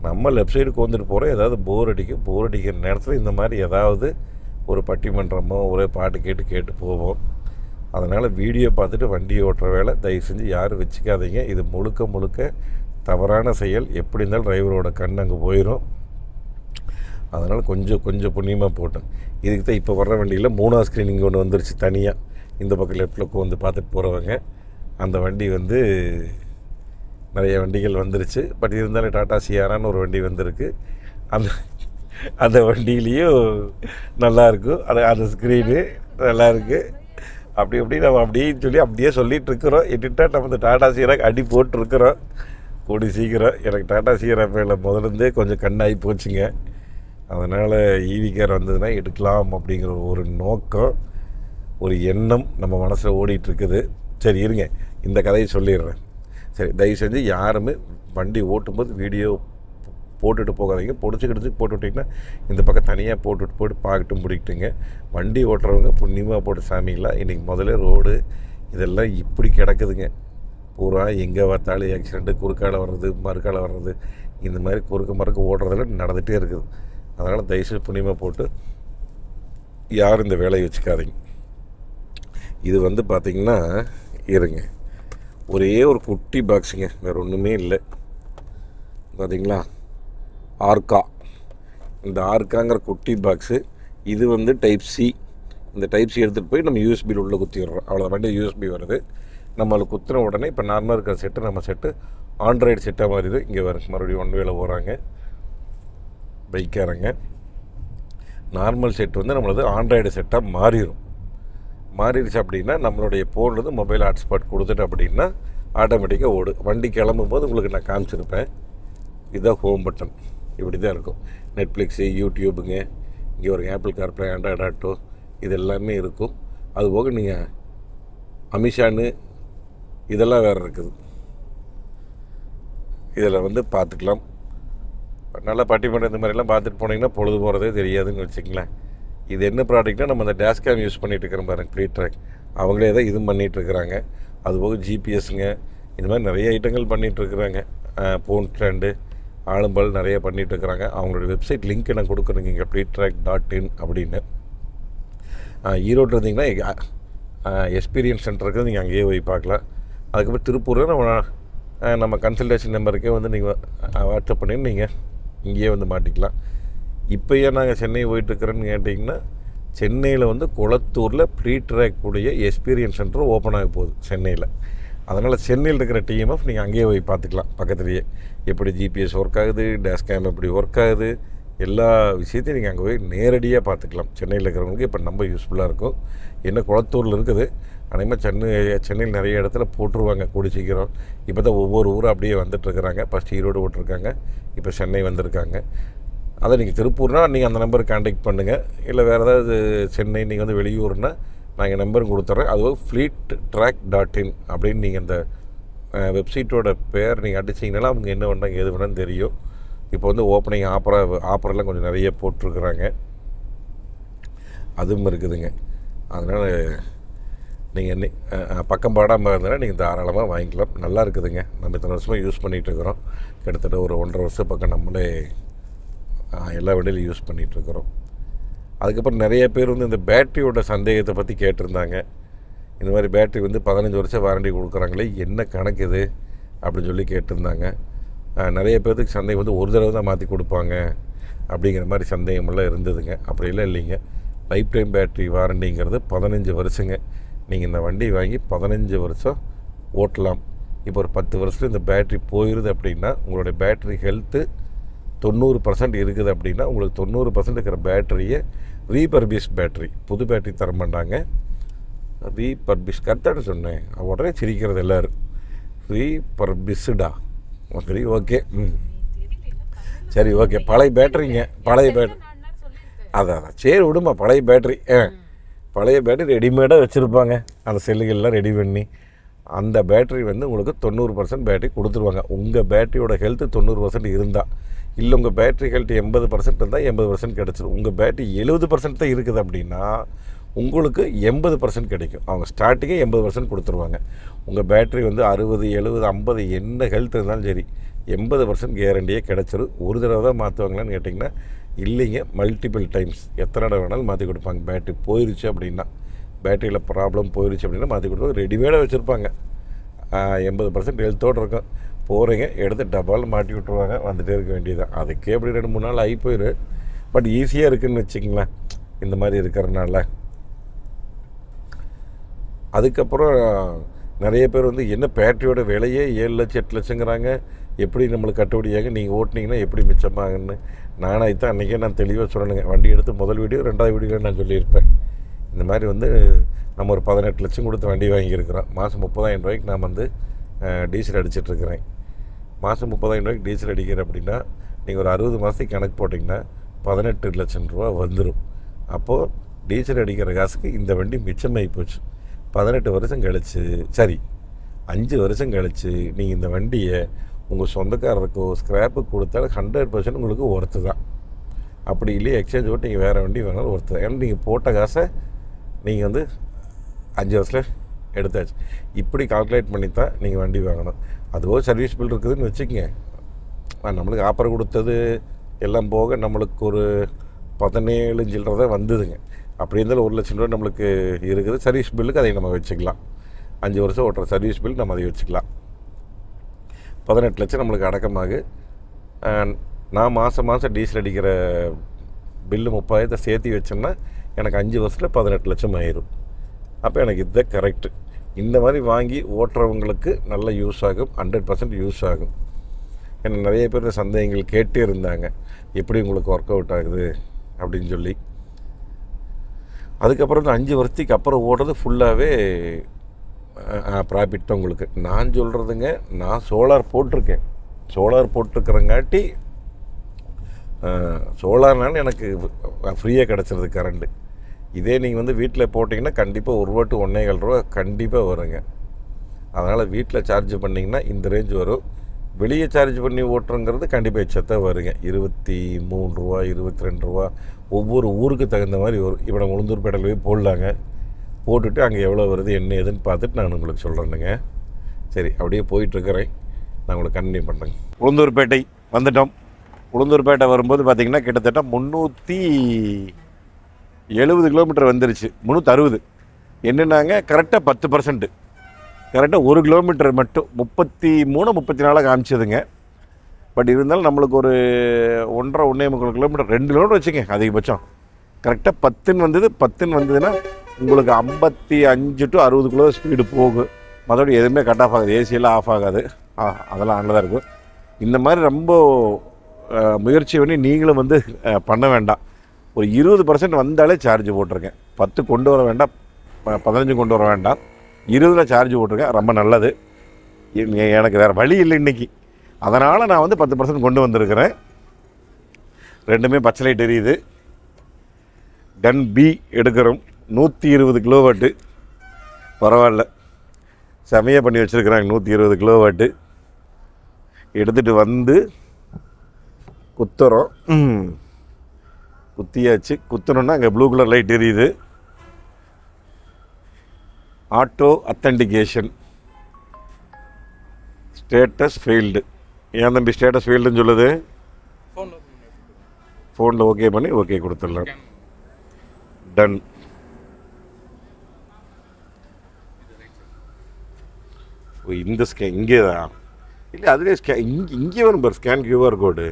நம்ம லெஃப்ட் சைடுக்கு வந்துட்டு போகிறோம், ஏதாவது போர் அடிக்கிற நேரத்தில் இந்த மாதிரி ஏதாவது ஒரு பட்டிமன்றமோ ஒரே பாட்டு கேட்டு போவோம். அதனால் வீடியோ பார்த்துட்டு வண்டி ஓட்டுற வேலை தயவு செஞ்சு யாரும் வச்சுக்காதீங்க. இது முழுக்க தவறான செயல். எப்படி இருந்தாலும் டிரைவரோட கண் அங்கே போயிடும். அதனால் கொஞ்சம் புண்ணியமாக போட்டேன். இதுக்கு தான் இப்போ வர்ற வண்டியில் 3ஆவது ஸ்க்ரீனிங் ஒன்று வந்துருச்சு தனியாக. இந்த பக்கம் லெஃப்ட்டில் பார்த்துட்டு போகிறவங்க அந்த வண்டி நிறைய வண்டிகள் வந்துருச்சு. பட் இருந்தாலும் டாட்டா சியாரான்னு ஒரு வண்டி வந்திருக்கு. அந்த வண்டியிலையும் நல்லாயிருக்கும். அந்த ஸ்க்ரீனு நல்லாயிருக்கு. அப்படி நம்ம அப்படியே சொல்லிகிட்ருக்குறோம். எட்டுட்டா நம்ம இந்த டாட்டா சியாராக்கு அடி போட்டிருக்கிறோம். கூடி சீக்கிரம் எனக்கு டாட்டா சியாரா மேலே முதலேருந்தே கொஞ்சம் கண்ணாகி போச்சுங்க. அதனால் ஈவி கார் வந்ததுன்னா எடுக்கலாம் அப்படிங்கிற ஒரு நோக்கம், ஒரு எண்ணம் நம்ம மனசில் ஓடிட்டுருக்குது. சரி இருங்க, இந்த கதையை சொல்லிடுறேன். சரி, தயவு செஞ்சு யாருமே வண்டி ஓட்டும்போது வீடியோ போட்டுட்டு போகாதீங்க. பொடிச்சு போட்டு விட்டிங்கன்னா இந்த பக்கம் தனியாக போட்டு பார்க்கட்டும் பிடிக்கிட்டுங்க. வண்டி ஓட்டுறவங்க புண்ணியமாக போட்டு சாமிங்களா. இன்றைக்கி முதல்ல ரோடு இதெல்லாம் இப்படி கிடக்குதுங்க. பூரா எங்கே பார்த்தாலும் ஆக்சிடெண்ட்டு, குறுக்கால வர்றது, மறுக்கால வர்றது, இந்த மாதிரி மறுக்க ஓடுறதெல்லாம் நடந்துகிட்டே இருக்குது. அதனால் தயவுசெய்து புண்ணியமாக போட்டு யாரும் இந்த வேலையை வச்சுக்காதீங்க. இது பார்த்திங்கன்னா இருங்க, ஒரே ஒரு குட்டி பாக்ஸுங்க, வேறு ஒன்றுமே இல்லை. பார்த்திங்களா, ஆர்கா. இந்த ஆர்காங்கிற குட்டி பாக்ஸு இது டைப் சி. இந்த டைப் சி எடுத்துகிட்டு போய் நம்ம யூஎஸ்பியில் உள்ளே குத்தி விடுறோம். அவ்வளோ வண்டி யூஎஸ்பி வருது. நம்ம அதில் குத்துன உடனே இப்போ நார்மலாக இருக்கிற செட்டு நம்ம செட்டு ஆண்ட்ராய்டு செட்டாக மாறிது. இங்கே வருங்க, மறுபடியும் ஒன் வேலை போகிறாங்க பைக்காரங்க. நார்மல் செட் நம்மளது ஆண்ட்ராய்டு செட்டாக மாறிடுச்சு அப்படின்னா நம்மளுடைய ஃபோன்லேருந்து மொபைல் ஹாட்ஸ்பாட் கொடுத்துட்டு அப்படின்னா ஆட்டோமேட்டிக்காக ஓடும். வண்டி கிளம்பும்போது உங்களுக்கு நான் காமிச்சிருப்பேன். இதுதான் ஹோம் பட்டன், இப்படி தான் இருக்கும். நெட்ஃப்ளிக்ஸு, யூடியூபுங்க, இங்கே ஒரு ஆப்பிள் கார்ப்ளே, ஆண்ட்ராய்டு ஆட்டோ, இது எல்லாமே இருக்கும். அதுபோக நீங்கள் அமிஷான்னு இதெல்லாம் வேறு இருக்குது. இதில் பார்த்துக்கலாம். நல்லா பட்டிமன்றம் இந்த மாதிரிலாம் பார்த்துட்டு போனீங்கன்னா பொழுது போகிறதே தெரியாதுன்னு வச்சுங்களேன். இது என்ன ப்ராடக்ட்னால் நம்ம அந்த டேஷ்கேம் யூஸ் பண்ணிகிட்டு இருக்கிறோம் பாருங்க, ப்ரீ ட்ராக். அவங்களே தான் இது பண்ணிகிட்ருக்குறாங்க. அதுபோக ஜிபிஎஸ்ஸுங்க, இந்த மாதிரி நிறைய ஐட்டங்கள் பண்ணிகிட்ருக்குறாங்க. ஃபோன் ஸ்டாண்டு, ஆளும்பால் நிறைய பண்ணிகிட்ருக்குறாங்க. அவங்களோட வெப்சைட் லிங்க் நான் கொடுக்குறேங்க, இங்கே ப்ரீட்ராக்.in அப்படின்னு. ஈரோடு இருந்தீங்கன்னா எக்ஸ்பீரியன்ஸ் சென்டருக்கு நீங்கள் அங்கேயே போய் பார்க்கலாம். அதுக்கப்புறம் திருப்பூரில் நம்ம கன்சல்டேஷன் நம்பருக்கே நீங்கள் வாட்ஸ்அப் பண்ணி நீங்கள் இங்கேயே மாட்டிக்கலாம். இப்போ ஏன் நாங்கள் சென்னை போயிட்டுருக்குறேன்னு கேட்டிங்கன்னா, சென்னையில் குளத்தூரில் ப்ரீட்ராக் உடைய எக்ஸ்பீரியன்ஸ் சென்டர் ஓப்பன் ஆக போகுது சென்னையில். அதனால் சென்னையில் இருக்கிற டிஎம்எஃப் நீங்கள் அங்கேயே போய் பார்த்துக்கலாம். பக்கத்துலேயே எப்படி ஜிபிஎஸ் ஒர்க் ஆகுது, டேஷ்கேம் எப்படி ஒர்க் ஆகுது, எல்லா விஷயத்தையும் நீங்கள் அங்கே போய் நேரடியாக பார்த்துக்கலாம். சென்னையில் இருக்கிறவங்களுக்கு இப்போ ரொம்ப யூஸ்ஃபுல்லாக இருக்கும். என்ன குளத்தூரில் இருக்குது, அநேகமாக சென்னையில் நிறைய இடத்துல போட்டுருவாங்க கூடி சீக்கிரம். இப்போ தான் ஒவ்வொரு ஊரும் அப்படியே வந்துட்டுருக்குறாங்க. ஃபஸ்ட்டு ஈரோடு போட்டிருக்காங்க, இப்போ சென்னை வந்திருக்காங்க. அதை நீங்கள் திருப்பூர்னால் நீங்கள் அந்த நம்பருக்கு கான்டாக்ட் பண்ணுங்கள். இல்லை வேறு ஏதாவது சென்னை நீங்கள் வந்து வெளியூர்னால் நான் எங்கள் நம்பரும் கொடுத்துட்றேன். அதுவும் fleettrack.in அப்படின்னு நீங்கள் அந்த வெப்சைட்டோட பேர் நீங்கள் அடிச்சிங்கனால அவங்க என்ன பண்ணாங்க எது வேணாலும் தெரியும். இப்போ வந்து ஓப்பனிங் ஆஃபரெல்லாம் கொஞ்சம் நிறைய போட்டிருக்குறாங்க, அதுவும் இருக்குதுங்க. அதனால் நீங்கள் பக்கம் பாடாமல் இருந்தால் நீங்கள் தாராளமாக வாங்கிக்கலாம். நல்லா இருக்குதுங்க. நம்ம இத்தனை வருஷமாக யூஸ் பண்ணிகிட்ருக்குறோம். கிட்டத்தட்ட ஒரு 1.5 வருஷம் பக்கம் நம்மளே எல்லா வண்டியிலும் யூஸ் பண்ணிகிட்ருக்குறோம். அதுக்கப்புறம் நிறைய பேர் வந்து இந்த பேட்டரியோட சந்தேகத்தை பற்றி கேட்டிருந்தாங்க. இந்த மாதிரி பேட்டரி வந்து 15 வருஷம் வாரண்டி கொடுக்குறாங்களே, என்ன கணக்கு இது அப்படின்னு சொல்லி கேட்டிருந்தாங்க. நிறைய பேர்த்துக்கு சந்தேகம் வந்து ஒரு தடவை தான் மாற்றி கொடுப்பாங்க அப்படிங்கிற மாதிரி சந்தேகமெல்லாம் இருந்ததுங்க. அப்படிலாம் இல்லைங்க. லைஃப் டைம் பேட்டரி வாரண்டிங்கிறது 15 வருஷங்க. நீங்கள் இந்த வண்டி வாங்கி 15 வருஷம் ஓட்டலாம். இப்போ ஒரு 10 வருஷத்தில் இந்த பேட்ரி போயிடுது அப்படின்னா, உங்களுடைய பேட்ரி ஹெல்த்து 90% இருக்குது அப்படின்னா, உங்களுக்கு 90% இருக்கிற பேட்டரியை ரீபர்பிஷ் பேட்ரி, புது பேட்டரி தர மாட்டாங்க. ரீபர்பிஷ் கரெக்டாக சொன்னேன், உடனே சிரிக்கிறது எல்லோரும். ரீபர்பிஷ்டா சரி, ஓகே. சரி, ஓகே. பழைய பேட்டரிங்க, பழைய பேட்டரி. அதான் சரி விடுமா, பழைய பேட்டரி. பழைய பேட்டரி ரெடிமேடாக வச்சுருப்பாங்க, அந்த செல்லுகள்லாம் ரெடி பண்ணி. அந்த பேட்டரி வந்து உங்களுக்கு 90% பேட்டரி கொடுத்துருவாங்க. உங்கள் பேட்டரியோட ஹெல்த்து 90% இருந்தால். இல்லை உங்கள் பேட்டரி ஹெல்த் 80% இருந்தால் 80% கிடச்சிடும். உங்கள் பேட்டரி 70% தான் இருக்குது அப்படின்னா உங்களுக்கு 80% கிடைக்கும். அவங்க ஸ்டார்டிங்கே 80% கொடுத்துருவாங்க. உங்கள் பேட்டரி வந்து 60, 70, 50 என்ன ஹெல்த் இருந்தாலும் சரி 80% கேரண்டியே கிடச்சிரும். ஒரு தடவை தான் மாற்றுவாங்களான்னு கேட்டிங்கன்னா இல்லைங்க, மல்டிபிள் டைம்ஸ் எத்தனை தடவை வேணாலும் மாற்றி கொடுப்பாங்க. பேட்டரி போயிடுச்சு அப்படின்னா, பேட்டரியில் ப்ராப்ளம் போயிடுச்சு அப்படின்னா மாற்றி கொடுப்பாங்க. ரெடிமேடாக வச்சுருப்பாங்க. 80% ஹெல்த்தோடு இருக்கும். போகிறீங்க, எடுத்து டப்பால் மாட்டி விட்டுருவாங்க, வந்துகிட்டே இருக்க வேண்டியதுதான். அதுக்கே அப்படி 2-3 நாள் ஆகி போயிடும். பட் ஈஸியாக இருக்குதுன்னு வச்சுங்களேன் இந்த மாதிரி இருக்கிறனால. அதுக்கப்புறம் நிறைய பேர் வந்து என்ன பேட்டரியோட விலையே 7 லட்சம் 8 லட்சங்கிறாங்க, எப்படி நம்மளுக்கு கட்டுப்படியாங்க, நீங்கள் ஓட்டினீங்கன்னா எப்படி மிச்சமாகுன்னு. நானாக தான் அன்றைக்கே நான் தெளிவாக சொல்லணுங்க. வண்டி எடுத்து முதல் வீடியோ 2வது வீடியோவில் நான் சொல்லியிருப்பேன். இந்த மாதிரி வந்து நம்ம ஒரு 18 லட்சம் கொடுத்து வண்டி வாங்கியிருக்கிறோம். மாதம் 30,000 ரூபாய்க்கு நான் வந்து டீசல் அடிச்சிட்ருக்கிறேன். மாதம் 30,000 ரூபாய்க்கு டீசல் அடிக்கிறேன் அப்படின்னா நீங்கள் ஒரு 60 மாதத்துக்கு கணக்கு போட்டிங்கன்னா 18 லட்சம் ரூபா வந்துடும். அப்போது டீசல் அடிக்கிற காசுக்கு இந்த வண்டி மிச்சமாகி போச்சு. 18 வருஷம் கழிச்சு, சரி 5 வருஷம் கழிச்சு நீங்கள் இந்த வண்டியை உங்கள் சொந்தக்காரருக்கோ ஸ்க்ராப்புக்கு கொடுத்தாலும் 100% உங்களுக்கு ஒர்த்து தான். அப்படி இல்லையே எக்ஸ்சேஞ்ச் போட்டு நீங்கள் வேறு வண்டி வேணாலும் ஒர்த்து தான். ஏன்னா நீங்கள் போட்ட காசை நீங்கள் வந்து 5 வருஷத்தில் எடுத்தாச்சு. இப்படி கால்குலேட் பண்ணி தான் நீங்கள் வண்டி வாங்கணும். அதுவோ சர்வீஸ் பில் இருக்குதுன்னு வச்சுக்கோங்க. நம்மளுக்கு ஆஃபர் கொடுத்தது எல்லாம் போக நம்மளுக்கு ஒரு 17 சில்லரை தான் வந்ததுங்க. அப்படி இருந்தாலும் 1 லட்சம் ரூபா நம்மளுக்கு இருக்குது. சர்வீஸ் பில்லுக்கு அதை நம்ம வச்சுக்கலாம். 5 வருஷம் ஓட்டுற சர்வீஸ் பில் நம்ம அதை வச்சுக்கலாம். 18 லட்சம் நம்மளுக்கு அடக்கமாகு. நான் மாதம் டீசல் அடிக்கிற பில்லு 30,000 சேர்த்து வச்சோம்னா எனக்கு 5 வருஷத்தில் 18 லட்சம் ஆயிரும். அப்போ எனக்கு இதுதான் கரெக்டு. இந்த மாதிரி வாங்கி ஓட்டுறவங்களுக்கு நல்ல யூஸ் ஆகும், 100% யூஸ் ஆகும். ஏன்னா நிறைய பேர் இந்த சந்தேகங்கள் கேட்டே இருந்தாங்க, எப்படி உங்களுக்கு ஒர்க் அவுட் ஆகுது அப்படின்னு சொல்லி. அதுக்கப்புறம் இந்த 5 வருஷத்துக்கு அப்புறம் ஓடுறது ஃபுல்லாகவே ப்ராஃபிட் தான் உங்களுக்கு. நான் சொல்கிறதுங்க, நான் சோலார் போட்டிருக்கேன். சோலார் போட்டிருக்கிறங்காட்டி சோலார்னால எனக்கு ஃப்ரீயாக கிடச்சிருது கரண்ட்டு. இதே நீங்கள் வந்து வீட்டில் போட்டிங்கன்னா கண்டிப்பாக 1 ரூபா to 1.25 ரூபா கண்டிப்பாக வருங்க. அதனால் வீட்டில் சார்ஜ் பண்ணிங்கன்னா இந்த ரேஞ்ச் வரும். வெளியே சார்ஜ் பண்ணி ஓட்டுறங்கிறது கண்டிப்பாக எச்சத்தான் வருங்க. 23 ரூபா 22 ரூபா ஒவ்வொரு ஊருக்கு தகுந்த மாதிரி வரும். இப்போ நம்ம உளுந்தூர்பேட்டையில் போய் போடலாங்க, போட்டுட்டு அங்கே எவ்வளோ வருது என்ன ஏதுன்னு பார்த்துட்டு நான் உங்களுக்கு சொல்கிறேனுங்க. சரி, அப்படியே போயிட்டுருக்கிறேன், நான் உங்களுக்கு கண்டினியூ பண்ணுறேங்க. உளுந்தூர்பேட்டை வந்துட்டோம். உளுந்தூர்பேட்டை வரும்போது பார்த்திங்கன்னா கிட்டத்தட்ட 370 கிலோமீட்டர் வந்துருச்சு. 360 என்னென்னாங்க கரெக்டாக 10%, கரெக்டாக 1 கிலோமீட்டர் மட்டும் 33 34 காமிச்சதுங்க. பட் இருந்தாலும் நம்மளுக்கு ஒரு 1.5 கிலோமீட்டர் 2 கிலோமீட்டர் வச்சுங்க அதிகபட்சம். கரெக்டாக 10ன்னு வந்தது. 10ன்னு வந்ததுன்னா உங்களுக்கு 55 to 60 கிலோ ஸ்பீடு போகும். மற்றபடி எதுவுமே கட் ஆஃப் ஆகாது, ஏசியெல்லாம் ஆஃப் ஆகாது, அதெல்லாம் ஆனில் தான் இருக்கும். இந்த மாதிரி ரொம்ப முயற்சி பண்ணி நீங்களும் வந்து பண்ண வேண்டாம். ஒரு 20% வந்தாலே சார்ஜ் போட்டிருக்கேன். 10 கொண்டு வர வேண்டாம், 15 கொண்டு வர வேண்டாம். 20 சார்ஜ் போட்டிருக்கேன். ரொம்ப நல்லது. எனக்கு வேறு வழி இல்லை இன்றைக்கி. அதனால் நான் வந்து 10% கொண்டு வந்திருக்கிறேன். ரெண்டுமே பச்சை லைட் எரியுது. டன் பி எடுக்கிறோம். 120 கிலோவாட்டு. பரவாயில்ல, செமையாக பண்ணி வச்சுருக்குறாங்க. 120 கிலோவாட்டு எடுத்துகிட்டு வந்து குத்துறோம். குத்தியாச்சு. குத்துனோன்னா அங்கே ப்ளூ கலர் லைட் எரியுது. Auto authentication. Status failed. ஏன் தம்பி ஸ்டேட்டஸ் ஃபெயில்டுன்னு சொல்லுது? ஃபோனில் ஓகே பண்ணி ஓகே கொடுத்துடலாம். டன். இந்த ஸ்கேன் இங்கே தான் இல்லை, அதுலேயே ஸ்கேன் இங்கே வரும் பார், ஸ்கேன் QR கோடு.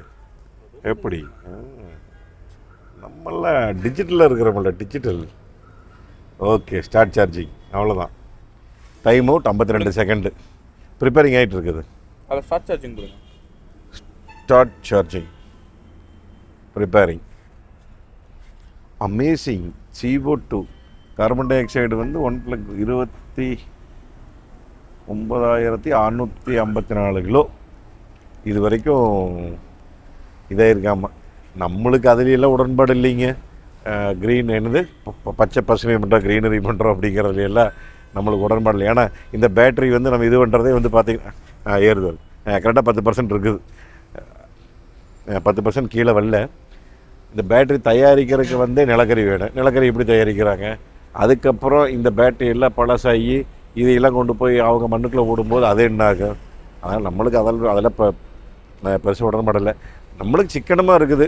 எப்படி நம்மளாம் டிஜிட்டலில் இருக்கிறோம்ல, டிஜிட்டல். Okay, start charging. அவ்வளோதான். Time out 52 second. ப்ரிப்பேரிங் ஆகிட்டு இருக்குது. அதை ஸ்டார்ட் சார்ஜிங் கொடுங்க. Start charging preparing. Amazing. CO2 carbon dioxide 29,654 kilo இது வரைக்கும் இதாக இருக்காமல். நம்மளுக்கு அதுலையெல்லாம் உடன்பாடு இல்லைங்க. க்ரீன் என்னது பச்சை பசுமை பண்ணுறோம், க்ரீனரி பண்ணுறோம் அப்படிங்கிறதுலையெல்லாம் நம்மளுக்கு உடன்பாடு இல்லை. ஏன்னா இந்த பேட்ரி வந்து நம்ம இது பண்ணுறதே வந்து பார்த்திங்கன்னா ஏறுது. கரெக்டாக 10% இருக்குது. 10% கீழே வரல. இந்த பேட்ரி தயாரிக்கிறதுக்கு வந்து நிலக்கரி வேணும். நிலக்கரி எப்படி தயாரிக்கிறாங்க? அதுக்கப்புறம் இந்த பேட்ரி எல்லாம் பழசாகி இதையெல்லாம் கொண்டு போய் அவங்க மண்ணுக்குள்ளே ஓடும்போது அது என்ன ஆகும்? அதனால் நம்மளுக்கு அதெல்லாம் இப்போ பெருசு உடன்படலை. நம்மளுக்கு சிக்கனமாக இருக்குது.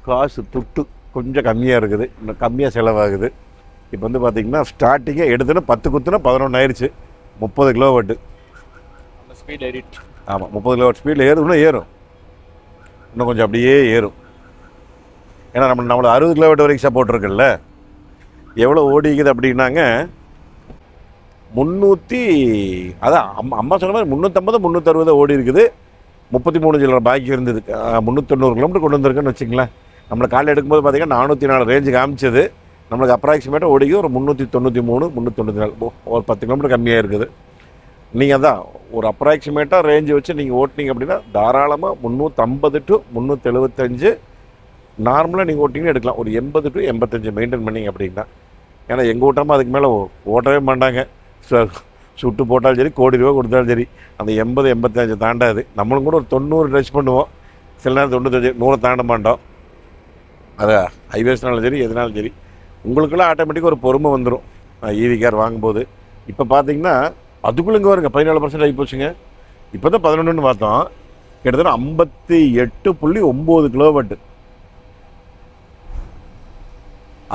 காசு துட்டு கொஞ்சம் கம்மியாக இருக்குது. இன்னும் கம்மியாக செலவாகுது. இப்போ வந்து பார்த்திங்கன்னா ஸ்டார்டிங்கே எடுத்துன்னு 10 குத்துனா 11 ஆயிடுச்சு. 30 கிலோவாட்டு ஸ்பீட் ஏறிட்டு. ஆமாம், 30 கிலோவாட் ஸ்பீடில் ஏறும். இன்னும் கொஞ்சம் அப்படியே ஏறும். ஏன்னா நம்மளை 60 கிலோவாட் வரைக்கும் சப்போர்ட் இருக்குல்ல. எவ்வளோ ஓடிக்குது அப்படின்னாங்க 300, அதான் அம்மா சொன்ன மாதிரி 350 360 ஓடி இருக்குது. 33 சில்லற பாக்கி இருந்தது. 390 கிலோமீட்டர் கொண்டு வந்திருக்குன்னு வச்சுங்களேன். நம்மளை காலையில் எடுக்கும்போது பார்த்திங்கன்னா 404 ரேஞ்சு காமிச்சது. நம்மளுக்கு அப்ராக்சிமேட்டாக ஓடிக்கு ஒரு 393 394, ஒரு 10 கிலோமீட்டர் கம்மியாக இருக்குது. நீங்கள் தான் ஒரு அப்ராக்சிமேட்டாக ரேஞ்சு வச்சு நீங்கள் ஓட்டினீங்க அப்படின்னா தாராளமாக 350 to 375 நார்மலாக நீங்கள் ஓட்டிங்கன்னு எடுக்கலாம். ஒரு 80 to 85 மெயின்டைன் பண்ணிங்க அப்படின்னா. ஏன்னா எங்கள் ஓட்டமாக அதுக்கு மேலே ஓட்டவே மாட்டாங்க. சுட்டு போட்டாலும் சரி, கோடி ரூபா கொடுத்தாலும் சரி, அந்த 80 85 தாண்டாது. நம்மளும் கூட ஒரு 90 டச் பண்ணுவோம். சில நேரம் 95 100 தாண்ட மாட்டோம். அதை ஹைவேஸ்னாலும் சரி, எதுனாலும் சரி. உங்களுக்கெல்லாம் ஆட்டோமேட்டிக்காக ஒரு பொறுமை வந்துடும் ஈவி கார் வாங்கும்போது. இப்போ பார்த்தீங்கன்னா அதுக்குள்ளே இங்கே வருங்க 14% ஆகி போச்சுங்க. இப்போ தான் 11ன்னு பார்த்தோம். கிட்டத்தட்ட 58.9 கிலோவாட்டு.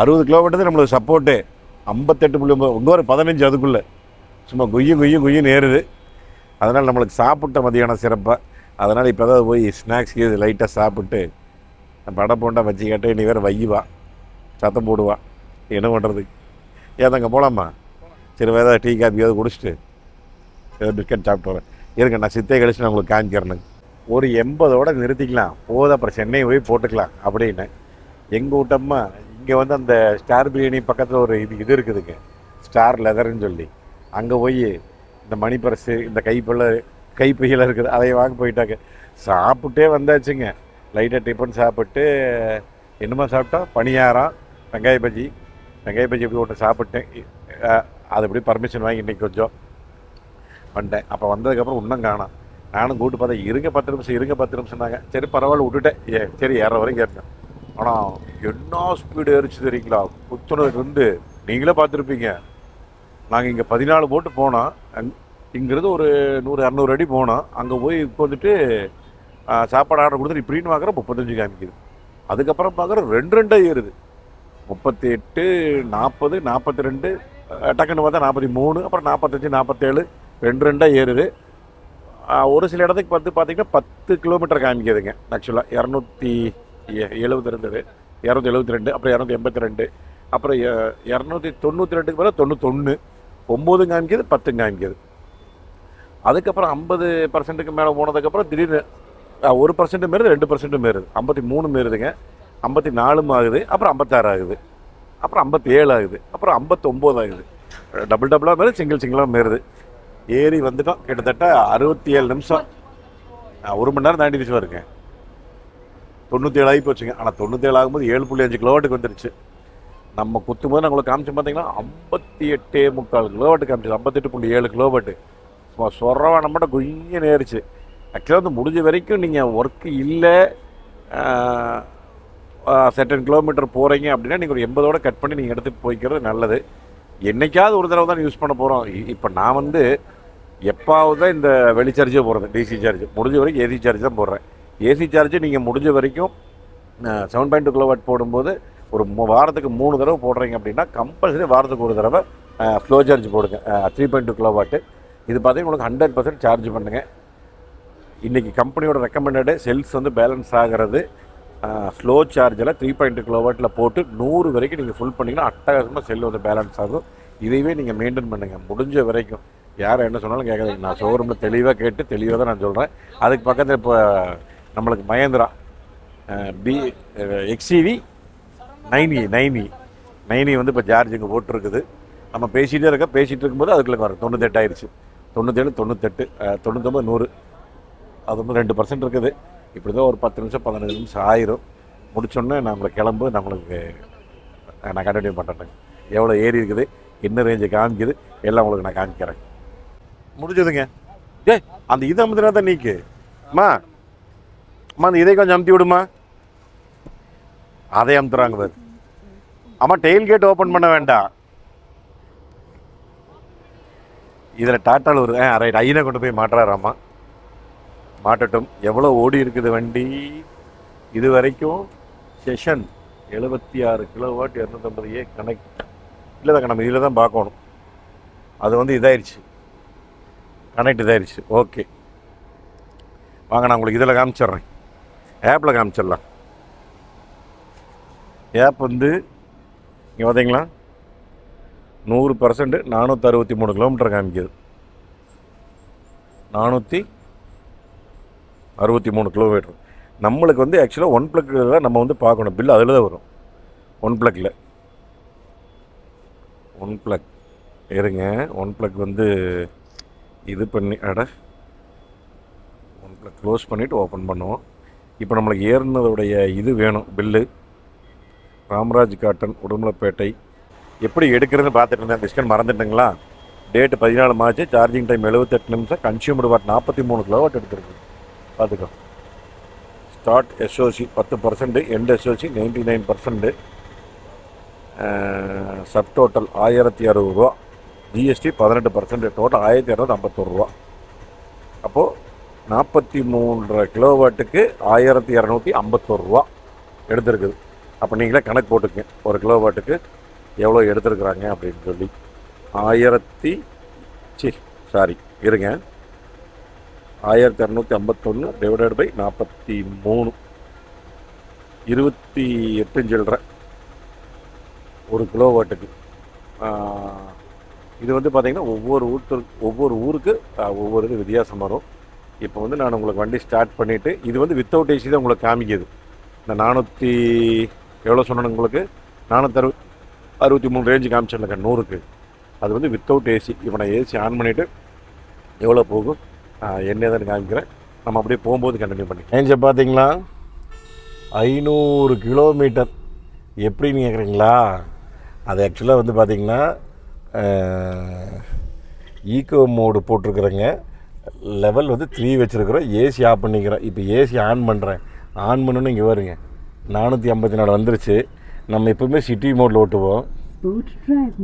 60 கிலோவாட்டு தான் நம்மளுக்கு சப்போர்ட்டு. 58.9 இங்கே ஒரு 15 அதுக்குள்ளே சும்மா குய்யும் ஏறுது. அதனால் நம்மளுக்கு சாப்பிட்ட மதியானம் சிறப்பாக. அதனால் இப்போ தான் போய் ஸ்நாக்ஸ் இது லைட்டாக சாப்பிட்டு படை போண்டா வச்சு கேட்டு நீ வேறு வைவா சத்தம் போடுவா. என்ன பண்ணுறது? ஏதாங்க போகலாமா? சரி, வேறு டீ காஃபி ஏதாவது குடிச்சிட்டு ஏதாவது பிஸ்கட் சாப்பிட்டு வரேன். இருங்க, நான் சித்தை கழிச்சு நான் உங்களுக்கு காமிக்கிறேனுங்க. ஒரு 80ஓட நிறுத்திக்கலாம் போதும், அப்புறம் சென்னை போய் போட்டுக்கலாம் அப்படின்னு. எங்கள் வீட்டம்மா இங்கே வந்து அந்த ஸ்டார் பிரியாணி பக்கத்தில் ஒரு இது இருக்குதுங்க, ஸ்டார் லெதர்ன்னு சொல்லி. அங்கே போய் இந்த மணி பர்ஸு, இந்த கைப்பையில் இருக்குது, அதை வாங்க போயிட்டாங்க. சாப்பிட்டே வந்தாச்சுங்க. லைட்டாக டிஃபன் சாப்பிட்டு என்னமா சாப்பிட்டோம்? பணியாரம், வெங்காய பஜ்ஜி எப்படி ஒன்று சாப்பிட்டேன். அது எப்படி பர்மிஷன் வாங்கி இன்றைக்கி கொஞ்சம் வந்துட்டேன். அப்போ வந்ததுக்கப்புறம் இன்னும் காணோம். நானும் கூப்பிட்டு பார்த்தேன். இருங்க 10 நிமிஷம்னாங்க. சரி பரவாயில்ல விட்டுட்டேன். சரி ஏற வரைக்கும் ஏறினேன். ஆனால் என்ன ஸ்பீடு ஏறிச்சு தெரியுங்களா? குத்துனதுலேருந்து நீங்களே பார்த்துருப்பீங்க. நாங்கள் இங்கே 14 போட்டு போனோம். இங்கேருந்து ஒரு 100-200 அடி போனோம். அங்கே போய் உட்காந்துட்டு சாப்பாடு ஆர்டர் கொடுத்துட்டு இப்படின்னு பார்க்குற 35 காமிக்குது. அதுக்கப்புறம் பார்க்குற 2 ஏறுது. 38 40 42 டக்குன்னு பார்த்தா 43, அப்புறம் 45 47 2 ஏறுது. ஒரு சில இடத்துக்கு பார்த்தீங்கன்னா 10 கிலோமீட்டர் காமிக்குதுங்க. ஆக்சுவலாக 270 272, அப்புறம் 282, அப்புறம் 292 மேலே 91, 9 காமிக்குது, 10 காமிக்குது. அதுக்கப்புறம் 50% மேலே போனதுக்கப்புறம் திடீர்னு 1% மாறுது, 2% மாறுது, 53 மாறுதுங்க, 54 ஆகுது, அப்புறம் 56 ஆகுது. அப்புறம் 57 ஆகுது, அப்புறம் 59 ஆகுது. டபுளாக மாறுது, சிங்கிளாக மாறுது. ஏறி வந்துட்டோம். கிட்டத்தட்ட 67 நிமிஷம், 1 மணி நேரம் தாண்டிடுச்சு பாருங்க. 97 ஆகி போச்சுங்க. ஆனால் 97 ஆகும்போது 7.5 கிலோவாட்டுக்கு வந்துருச்சு. நம்ம குத்தும்போது நான் உங்களுக்கு காமிச்சு பார்த்தீங்கன்னா 58.75 கிலோவாட்டு காமிச்சு, 58.7 கிலோவாட்டு. சொரவா நம்மகிட்ட குய்ய நேரிச்சு. ஆக்சுவலாக வந்து முடிஞ்ச வரைக்கும் நீங்கள் ஒர்க்கு இல்லை, செட்டன் கிலோமீட்டர் போகிறீங்க அப்படின்னா நீங்கள் ஒரு 80ஓட கட் பண்ணி நீங்கள் எடுத்துகிட்டு போய்க்கிறது நல்லது. என்றைக்காவது ஒரு தடவை தான் யூஸ் பண்ண போகிறோம். இப்போ நான் வந்து எப்பாவது தான் இந்த வெளி சார்ஜே போடுறது, டிசி சார்ஜ். முடிஞ்ச வரைக்கும் ஏசி சார்ஜ் தான் போடுறேன். ஏசி சார்ஜ் நீங்கள் முடிஞ்ச வரைக்கும் 7.2 கிலோவாட் போடும்போது ஒரு வாரத்துக்கு 3 தடவை போடுறீங்க அப்படின்னா கம்பல்சரி வாரத்துக்கு ஒரு தடவை ஸ்லோ சார்ஜ் போடுங்க. 3.2 கிலோவாட்டு இது பார்த்தீங்கன்னா உங்களுக்கு 100% சார்ஜ் பண்ணுங்கள். இன்றைக்கி கம்பெனியோட ரெக்கமெண்டடு செல்ஸ் வந்து பேலன்ஸ் ஆகிறது ஸ்லோ சார்ஜில் 3.2 கிலோவாட்டில் போட்டு 100 வரைக்கும் நீங்கள் ஃபுல் பண்ணிங்கன்னா அட்டகாசமாக செல் வந்து பேலன்ஸ் ஆகும். இதையே நீங்கள் மெயின்டைன் பண்ணுங்கள் முடிஞ்ச வரைக்கும். யாரை என்ன சொன்னாலும் கேட்காதீங்க. நான் ஷோரூமில் தெளிவாக கேட்டு தெளிவாக தான் நான் சொல்கிறேன். அதுக்கு பக்கத்தில் இப்போ நம்மளுக்கு மகேந்திரா XCV 9e வந்து இப்போ சார்ஜுக்கு போட்டுருக்குது. நம்ம பேசிகிட்டே பேசிகிட்டு இருக்கும்போது அதுக்குள்ளே வரும் 98 ஆயிடுச்சு. 97, 98, 99, 100. அது வந்து 2% இருக்குது. இப்படி தான் ஒரு 10 நிமிஷம் 15 நிமிஷம் ஆயிரும். முடிச்சோடனே நான் உங்களுக்கு கிளம்பு, நான் கண்டினியூ பண்ணுறேன். எவ்வளோ ஏறி இருக்குது, என்ன ரேஞ்சு காமிக்குது எல்லாம் உங்களுக்கு நான் காமிக்கிறேன். முடிஞ்சதுங்க. அந்த இதை அமுத்தினா தான் நீக்கு அம்மா அந்த இதை கொஞ்சம் அமுத்தி விடுமா. அதை அமுத்துறாங்க பாரு. அம்மா டெயில் கேட் ஓப்பன் பண்ண வேண்டாம். இதில் டாட்டாவில் ஒரு ரைட் ஐயனை கொண்டு போய் மாட்டுறாராம்மா. மாட்டட்டும். எவ்வளோ ஓடி இருக்குது வண்டி இது வரைக்கும். செஷன் 76 கிலோவாட் 250 கனெக்ட் இல்லை தாங்க. நம்ம இதில் தான் பார்க்கணும். அது வந்து இதாயிருச்சு, கனெக்ட் இதாயிருச்சு. ஓகே வாங்க, நான் உங்களுக்கு இதில் காமிச்சிட்றேன். ஆப்பில் காமிச்சிடலாம். ஆப் வந்து இங்கே பார்த்தீங்களா 100% 463 கிலோமீட்டர் காமிக்குது. 463 கிலோமீட்டர். நம்மளுக்கு வந்து ஆக்சுவலாக 1 ப்ளக்கில் தான் நம்ம வந்து பார்க்கணும். பில் அதில் தான் வரும். 1 ப்ளக்கில் 1 ப்ளக் இருங்க. 1 ப்ளக் வந்து இது பண்ணி 1 ப்ளக் க்ளோஸ் பண்ணிவிட்டு ஓப்பன் பண்ணுவோம். இப்போ நம்மளுக்கு ஏறினதோடைய இது வேணும் பில்லு. ராமராஜ் காட்டன், உடுமலைப்பேட்டை. எப்படி எடுக்கிறதுன்னு பார்த்துட்டு இருந்தேன். டிஸ்கவுண்ட் மறந்துட்டுங்களா. Date 14 March. சார்ஜிங் டைம் 78 நிமிஷம். கன்சியூமர் வாட் 43 கிலோவாட் எடுத்துருக்கு. பார்த்துக்கோ. Start SOC 10%, end SOC 99%. Subtotal 1060 ரூபா. ஜிஎஸ்டி 18%. டோட்டல் 1251 ரூபா. அப்போது 43 கிலோவாட்டுக்கு 1251 ரூபா எடுத்துருக்குது. அப்போ நீங்களே கணக்கு போட்டுக்கங்க 1 கிலோவாட்டுக்கு எவ்வளோ எடுத்துருக்குறாங்க அப்படின்னு சொல்லி. 1251 டிவைடட் பை 43, 28 சில்லற 1 கிலோவாட்டுக்கு. இது வந்து பார்த்திங்கன்னா ஒவ்வொரு ஊருக்கு ஒவ்வொரு இது வித்தியாசம் வரும். இப்போ வந்து நான் உங்களுக்கு வண்டி ஸ்டார்ட் பண்ணிவிட்டு இது வந்து வித்தவுட் ஏசி தான் உங்களுக்கு காமிக்குது. இந்த 400 எவ்வளோ சொன்னேன் உங்களுக்கு, 463 ரேஞ்சு காமிச்சிடலங்க 100க்கு. அது வந்து வித்தவுட் ஏசி. இப்போ நான் ஏசி ஆன் பண்ணிவிட்டு எவ்வளோ போகும் என்ன தான் காமிக்கிறேன். நம்ம அப்படியே போகும்போது கண்டினியூ பண்ணி. ரேஞ்சை பார்த்தீங்களா 500 கிலோமீட்டர். எப்படின்னு கேட்குறீங்களா, அது ஆக்சுவலாக வந்து பார்த்திங்கன்னா ஈக்கோ மோடு போட்டிருக்குறேங்க. லெவல் வந்து 3 வச்சுருக்குறோம். ஏசி ஆஃப் பண்ணிக்கிறோம். இப்போ ஏசி ஆன் பண்ணுறேன். ஆன் பண்ணணுன்னு இங்கே வருங்க 454 வந்துருச்சு. நம்ம எப்பவுமே சிட்டி மோடில் ஓட்டுவோம். சிட்டி டிரைவ்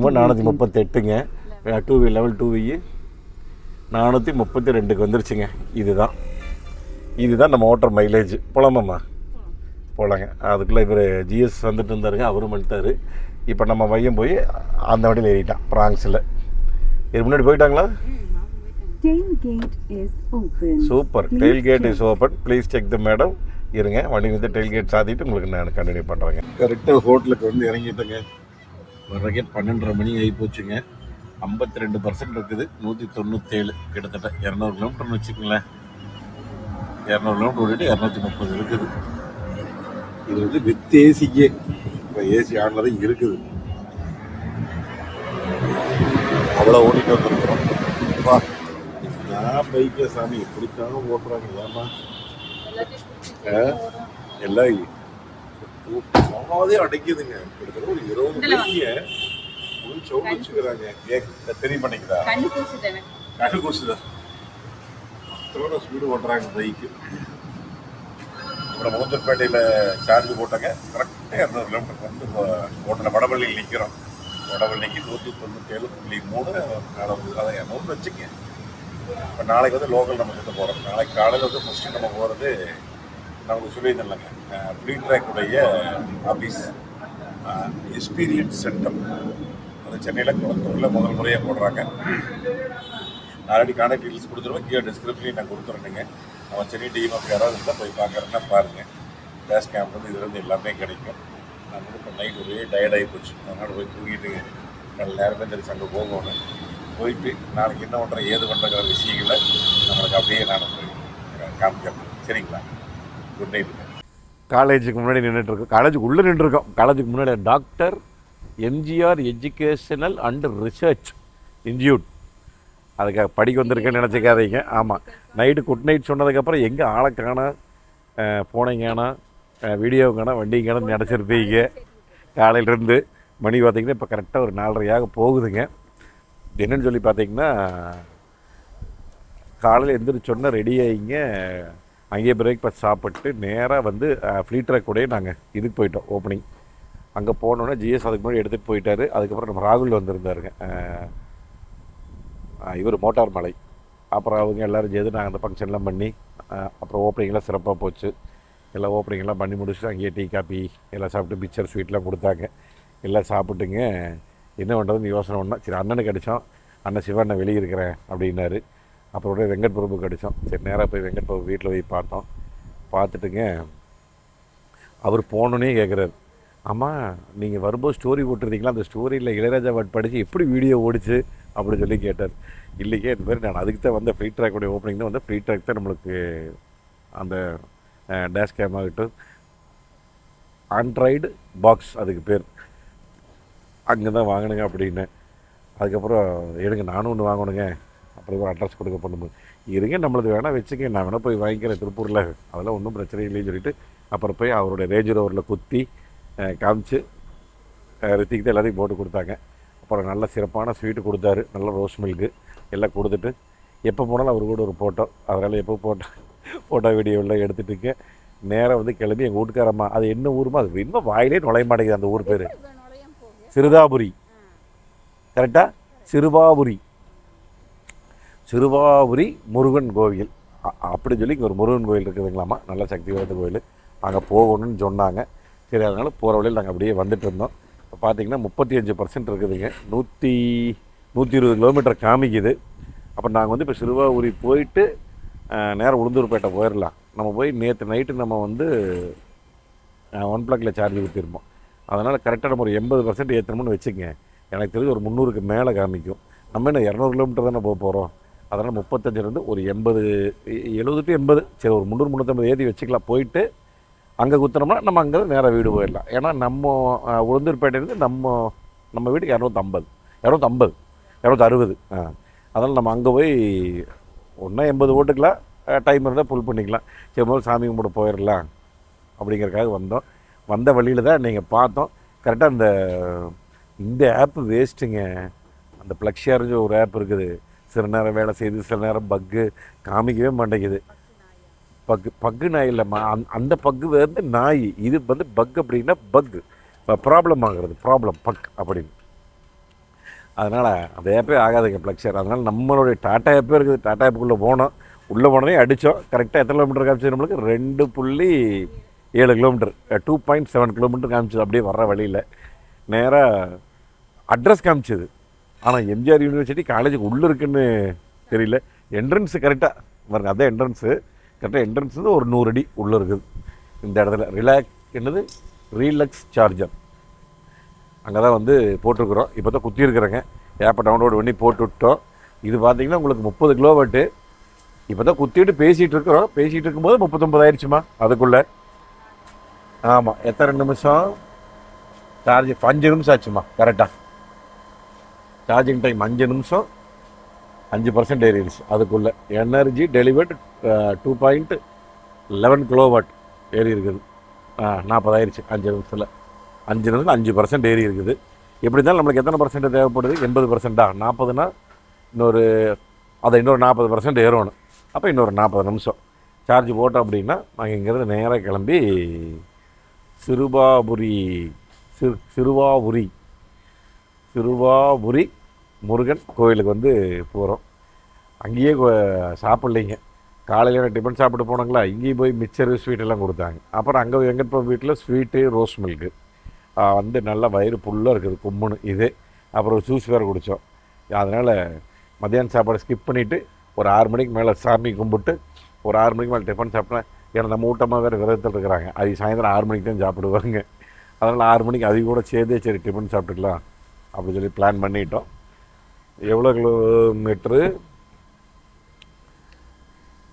மோட் 438ங்க. 2V லெவல் 2V 432க்கு வந்துருச்சுங்க. இதுதான் நம்ம ஓட்டுற மைலேஜ். போகலாமாம்மா? போகலாங்க. அதுக்குள்ளே இவர் ஜிஎஸ் வந்துட்டு இருந்தாருங்க, அவரும் பண்ணிட்டார். இப்போ நம்ம பையன் போய் அந்த வண்டியில் ஏறிட்டான் ப்ராங்ஸில். இது முன்னாடி போயிட்டாங்களா? Super. Tailgate is open. Please check the madam. இருங்க, வண்டி வந்து டெயில் கேட் சாத்திட்டு உங்களுக்கு நான் கண்டினியூ பண்ணுறேங்க. கரெக்டாக ஹோட்டலுக்கு வந்து இறங்கிட்டேங்க. வர்றக்கே 12:30 மணி ஆகி போச்சுங்க. 52% இருக்குது. 197, கிட்டத்தட்ட 200 கிலோமீட்டர்னு வச்சுக்கோங்களேன். 200 கிலோமீட்டர் ஓடிட்டு 230 இருக்குது. இது வந்து வித் ஏசிக்கே இப்போ ஏசி ஆனில் தான் இருக்குது. அவ்வளோ ஓட்டிட்டு வந்துருக்குறோம். வா நான் பைக்கில் சாமி எப்படித்தான் ஓட்டுறாங்க ஏமா எல்லாம் பாதே அடைக்குதுங்க. கிட்டத்தட்ட ஒரு 20 பைக்கிய சவுண்ட் வச்சுக்கிறாங்க. தெரிய மாட்டேங்குதா? கண்ணு கூசுதான் அத்தோட ஸ்பீடு ஓட்டுறாங்க பைக்கு. அப்புறம் முகந்தூர்பேட்டையில் சார்ஜ் போட்டாங்க. கரெக்டாக 200 கிலோமீட்டருக்கு வந்து ஓட்டின வடபள்ளியில் நிற்கிறோம். வடபள்ளிக்கு 197.3 நடந்தது. அதை 200 வச்சுங்க. இப்போ நாளைக்கு வந்து லோக்கல் நம்ம கிட்ட போகிறோம். நாளைக்கு காலையில் வந்து ஃபஸ்ட்டு நம்ம போகிறது நான் உங்களுக்கு சொல்லியிருந்தேன்லங்க, ஃப்ளீட் ட்ராக்குடைய ஆஃபீஸ் எக்ஸ்பீரியன்ஸ் சென்டர். அது சென்னையில் குளத்தூரில் முதல் முறையாக போடுறாங்க. ஆல்ரெடி கான்டாக்ட் டீட்டெயில்ஸ் கொடுத்துருவோம். கீழே டிஸ்கிரிப்ஷன்லையும் நான் கொடுத்துருந்தேங்க. நம்ம சென்னை டிஎம்எஃப் யாராவது இருந்தால் போய் பார்க்குறேன்னா பாருங்கள். கேஸ் கேம்ப் வந்து இதுலேருந்து எல்லாமே கிடைக்கும். நான் வந்து இப்போ நைட் ஒரே டயர்டாகி போச்சு. அதனால் போய் தூங்கிட்டு நல்ல நேரமே தெரிஞ்சு அங்கே போகணும். போயிட்டு நாளைக்கு என்ன பண்ணுறேன் ஏது பண்ணுறங்கிற விஷயங்களை நம்மளுக்கு அப்படியே நான் காமிக்கிறேன். சரிங்களா? Good night. காலேஜுக்கு முன்னாடி நின்றுட்டுருக்கோம். காலேஜுக்கு உள்ளே நின்றுருக்கோம். காலேஜுக்கு முன்னாடி doctor MGR educational and research institute. அதுக்காக படிக்க வந்திருக்கேன்னு நினச்சிக்காதீங்க. ஆமாம், நைட்டு குட் நைட் சொன்னதுக்கப்புறம் எங்கே ஆளை காணா, போனீங்கன்னா வீடியோக்கான வண்டிக்கான நினச்சிருப்பீங்க. காலையிலேருந்து மணி பார்த்திங்கன்னா இப்போ கரெக்டாக ஒரு 4:30 போகுதுங்க. என்னன்னு சொல்லி பார்த்தீங்கன்னா, காலையில் எந்திரிச்சோன்னா ரெடி ஆகிங்க. அங்கேயே பிரேக்ஃபாஸ்ட் சாப்பிட்டு நேராக வந்து ஃப்ளீட் ட்ராக் கூடயே நாங்கள் இதுக்கு போயிட்டோம் ஓப்பனிங். அங்கே போனோன்னே ஜிஎஸ் அதுக்கு முன்னாடி எடுத்துகிட்டு போயிட்டார். அதுக்கப்புறம் நம்ம ராகுல் வந்திருந்தாருங்க, இவர் மோட்டார் மலை. அப்புறம் அவங்க எல்லோரும் சேர்ந்து நாங்கள் அந்த ஃபங்க்ஷன்லாம் பண்ணி அப்புறம் ஓப்பனிங்லாம் சிறப்பாக போச்சு. எல்லாம் ஓப்பனிங்லாம் பண்ணி முடிச்சுட்டு அங்கேயே டீ காப்பி எல்லாம் சாப்பிட்டு பிக்சர் ஸ்வீட்லாம் கொடுத்தாங்க. எல்லாம் சாப்பிட்டுங்க. என்ன பண்ணுறதுன்னு யோசனை பண்ணோம். சரி, அண்ணனுக்கு அடித்தோம். அண்ணன் சிவா அண்ணன் வெளியே இருக்கிறேன் அப்படின்னாரு. அப்புறம் உடனே வெங்கட் பிரபுக்கு அடித்தோம். சரி, நேராக போய் வெங்கட் பிரபு வீட்டில் போய் பார்த்தோம். பார்த்துட்டுங்க அவர் போனோன்னே கேட்குறாரு, ஆமாம் நீங்கள் வரும்போது ஸ்டோரி போட்டிருந்தீங்களா, அந்த ஸ்டோரியில் இளையராஜா பாட்டு படித்து எப்படி வீடியோ ஓடிச்சு அப்படின்னு சொல்லி கேட்டார். இல்லையே, இந்த மாதிரி நான் அதுக்கு தான் வந்த ஃப்ளீட் ட்ராக்குடைய ஓப்பனிங் தான் வந்து ஃப்ளீட் ட்ராக் தான் நம்மளுக்கு அந்த டேஷ் கேம் ஆகட்டும் ஆண்ட்ராய்டு பாக்ஸ் அதுக்கு பேர், அங்கே தான் வாங்கினுங்க அப்படின்னு. அதுக்கப்புறம் எடுங்க நானும் ஒன்று வாங்கணுங்க, அப்புறம் ஒரு அட்ரஸ் கொடுக்க பண்ணும்போது இருங்க நம்மளது வேணால் வச்சுக்க, நான் வேணால் போய் வாங்கிக்கிறேன் திருப்பூரில், அதெல்லாம் ஒன்றும் பிரச்சனை இல்லைன்னு சொல்லிட்டு அப்புறம் போய் அவருடைய ரேஞ்ச் ரோவரில் குத்தி காமிச்சு ரித்திக்கு தான் எல்லாத்தையும் போட்டு கொடுத்தாங்க. அப்புறம் நல்ல சிறப்பான ஸ்வீட்டு கொடுத்தாரு, நல்ல ரோஸ் மில்க்கு எல்லாம் கொடுத்துட்டு எப்போ போனாலும் அவர் கூட ஒரு ஃபோட்டோ, அதனால் எப்போ ஃபோட்டோ வீடியோலாம் எடுத்துகிட்டுங்க நேராக வந்து கிளம்பி எங்கள் வீட்டுக்காரம்மா, அது என்ன ஊருமா, அது இன்னும் வாயிலே நுழைய மாட்டேங்குது அந்த ஊர் பேர், சிறுதாபுரி. கரெக்டாக? சிறுவாபுரி முருகன் கோவில் அப்படின்னு சொல்லி இங்கே ஒரு முருகன் கோவில் இருக்குதுங்களாம்மா, நல்ல சக்தி வாய்ந்த கோவில். அங்கே போகணும்னு சொன்னாங்க. சரி, அதனால் போகிற வழியில் நாங்கள் அப்படியே வந்துட்டு இருந்தோம். இப்போ பார்த்தீங்கன்னா 35% இருக்குதுங்க, 120 கிலோமீட்டர் காமிக்குது. அப்போ நாங்கள் வந்து இப்போ சிறுவாபுரி போயிட்டு நேராக உளுந்தூர்பேட்டை போயிடலாம். நம்ம போய் நேற்று நைட்டு நம்ம வந்து 1 பிளக்கில் சார்ஜ் ஊற்றிருப்போம். அதனால் கரெக்டாக நம்ம ஒரு 80% ஏற்றணும்னு வச்சுக்கங்க. எனக்கு தெரிஞ்சு ஒரு 300க்கு மேலே காமிக்கும். நம்ம என்ன 200 கிலோமீட்டர் தானே போக போகிறோம். அதனால் 35 ஒரு 80, 70 to 80, சரி ஒரு 300 350 ஏற்றி வச்சுக்கலாம். போயிட்டு அங்கே குத்துனோம்னா நம்ம அங்கே நேராக வீடு போயிடலாம். ஏன்னா நம்ம உளுந்தூர்பேட்டையிலேருந்து நம்ம வீட்டுக்கு 250 260. அதனால் நம்ம அங்கே போய் ஒன்றா 80 ஓட்டுக்கலாம், டைம் இருந்தால் ஃபுல் பண்ணிக்கலாம். சரி, முதல்ல சாமி கும்பிட போயிடலாம் அப்படிங்கிறதுக்காக வந்தோம். வந்த வழியில் தான் நீங்கள் பார்த்தோம். கரெக்டாக இந்த ஆப்பு வேஸ்ட்டுங்க. அந்த ப்ளக்ஷியார்னு ஒரு ஆப் இருக்குது, சில நேரம் வேலை செய்யுது, சில நேரம் பக்கு காமிக்கவே மாட்டேங்குது. பக்கு நாய் இல்லைம்மா, அந்த பக்கு வந்து நாய், இது வந்து பக் அப்படின்னா பக் ப்ராப்ளம் ஆகுறது, பக் அப்படின்னு. அதனால் அந்த ஆப்பே ஆகாதுங்க ப்ளக்ஷியர். அதனால் நம்மளுடைய டாட்டா ஆப்பே இருக்குது. டாட்டா ஆப்புக்குள்ளே போனோம், உள்ளே போனோடனே அடித்தோம். கரெக்டாக எத்தனை கிலோமீட்டர் காமிச்சு நம்மளுக்கு? 2.7 கிலோமீட்டர், 2.7 கிலோமீட்டர் காமிச்சது. அப்படியே வர்ற வழியில் நேராக அட்ரஸ் காமிச்சது. ஆனால் எம்ஜிஆர் யூனிவர்சிட்டி காலேஜுக்கு உள்ளே இருக்குன்னு தெரியல. என்ட்ரன்ஸு கரெக்டாக பாருங்க, அதான் என்ட்ரன்ஸு. கரெக்டாக என்ட்ரன்ஸ் வந்து ஒரு 100 அடி உள்ளே இருக்குது. இந்த இடத்துல ரீலக்ஸ் சார்ஜர் அங்கே தான் வந்து போட்டிருக்குறோம். இப்போ தான் குத்திருக்குறேங்க. ஆப்பை டவுன்லோட் பண்ணி போட்டு விட்டோம். இது பார்த்திங்கன்னா உங்களுக்கு 30 கிலோவாட்டு. இப்போ தான் குத்திட்டு பேசிகிட்டு இருக்கிறோம். பேசிகிட்டு இருக்கும்போது 39 ஆயிடுச்சுமா அதுக்குள்ளே. ஆமாம், எத்தனை நிமிஷம் சார்ஜ்? 5 நிமிஷம் ஆச்சுமா கரெக்டாக. சார்ஜிங் டைம் 5 நிமிஷம், 5% ஏறிடுச்சு. அதுக்குள்ளே எனர்ஜி டெலிவர்டு 2.11 கிலோவாட் ஏறி இருக்குது. 40 ஆயிடுச்சு 5 நிமிஷத்தில். 5 நிமிஷம் 5% ஏறி இருக்குது. எப்படி இருந்தாலும் நம்மளுக்கு எத்தனை பர்சன்ட் தேவைப்படுது? 80%. 40னா இன்னொரு 40% ஏறணும். அப்போ இன்னொரு 40 நிமிஷம் சார்ஜ் போட்டோம் அப்படின்னா நாங்கள் இங்கேருந்து நேராக கிளம்பி சிறுவாபுரி முருகன் கோயிலுக்கு வந்து போகிறோம். அங்கேயே சாப்பிட்லைங்க. காலையில் டிஃபன் சாப்பிட்டு போனாங்களா, இங்கேயும் போய் மிக்சரு ஸ்வீட்டெல்லாம் கொடுத்தாங்க. அப்புறம் அங்கே எங்கள் வீட்டில் ஸ்வீட்டு ரோஸ் மில்க்கு வந்து நல்லா வயிறு ஃபுல்லாக இருக்குது கும்முன்னு இது. அப்புறம் ஜூஸ் வேறு குடித்தோம். அதனால் மத்தியானம் சாப்பாடு ஸ்கிப் பண்ணிவிட்டு ஒரு 6 மணிக்கு மேலே சாமி கும்பிட்டு ஒரு 6 மணிக்கு மேலே டிஃபன் சாப்பிட்டேன். ஏன்னா நம்ம ஊட்டமாக வேறு விரதத்தில் இருக்கிறாங்க. அது சாயந்தரம் 6 மணிக்கு தான் சாப்பிடுவாங்க. அதனால் 6 மணிக்கு அது கூட சேர்ந்தே சரி டிஃபன் சாப்பிட்டுக்கலாம் அப்படின்னு சொல்லி பிளான் பண்ணிட்டோம். எவ்வளோ கிலோமீட்ரு?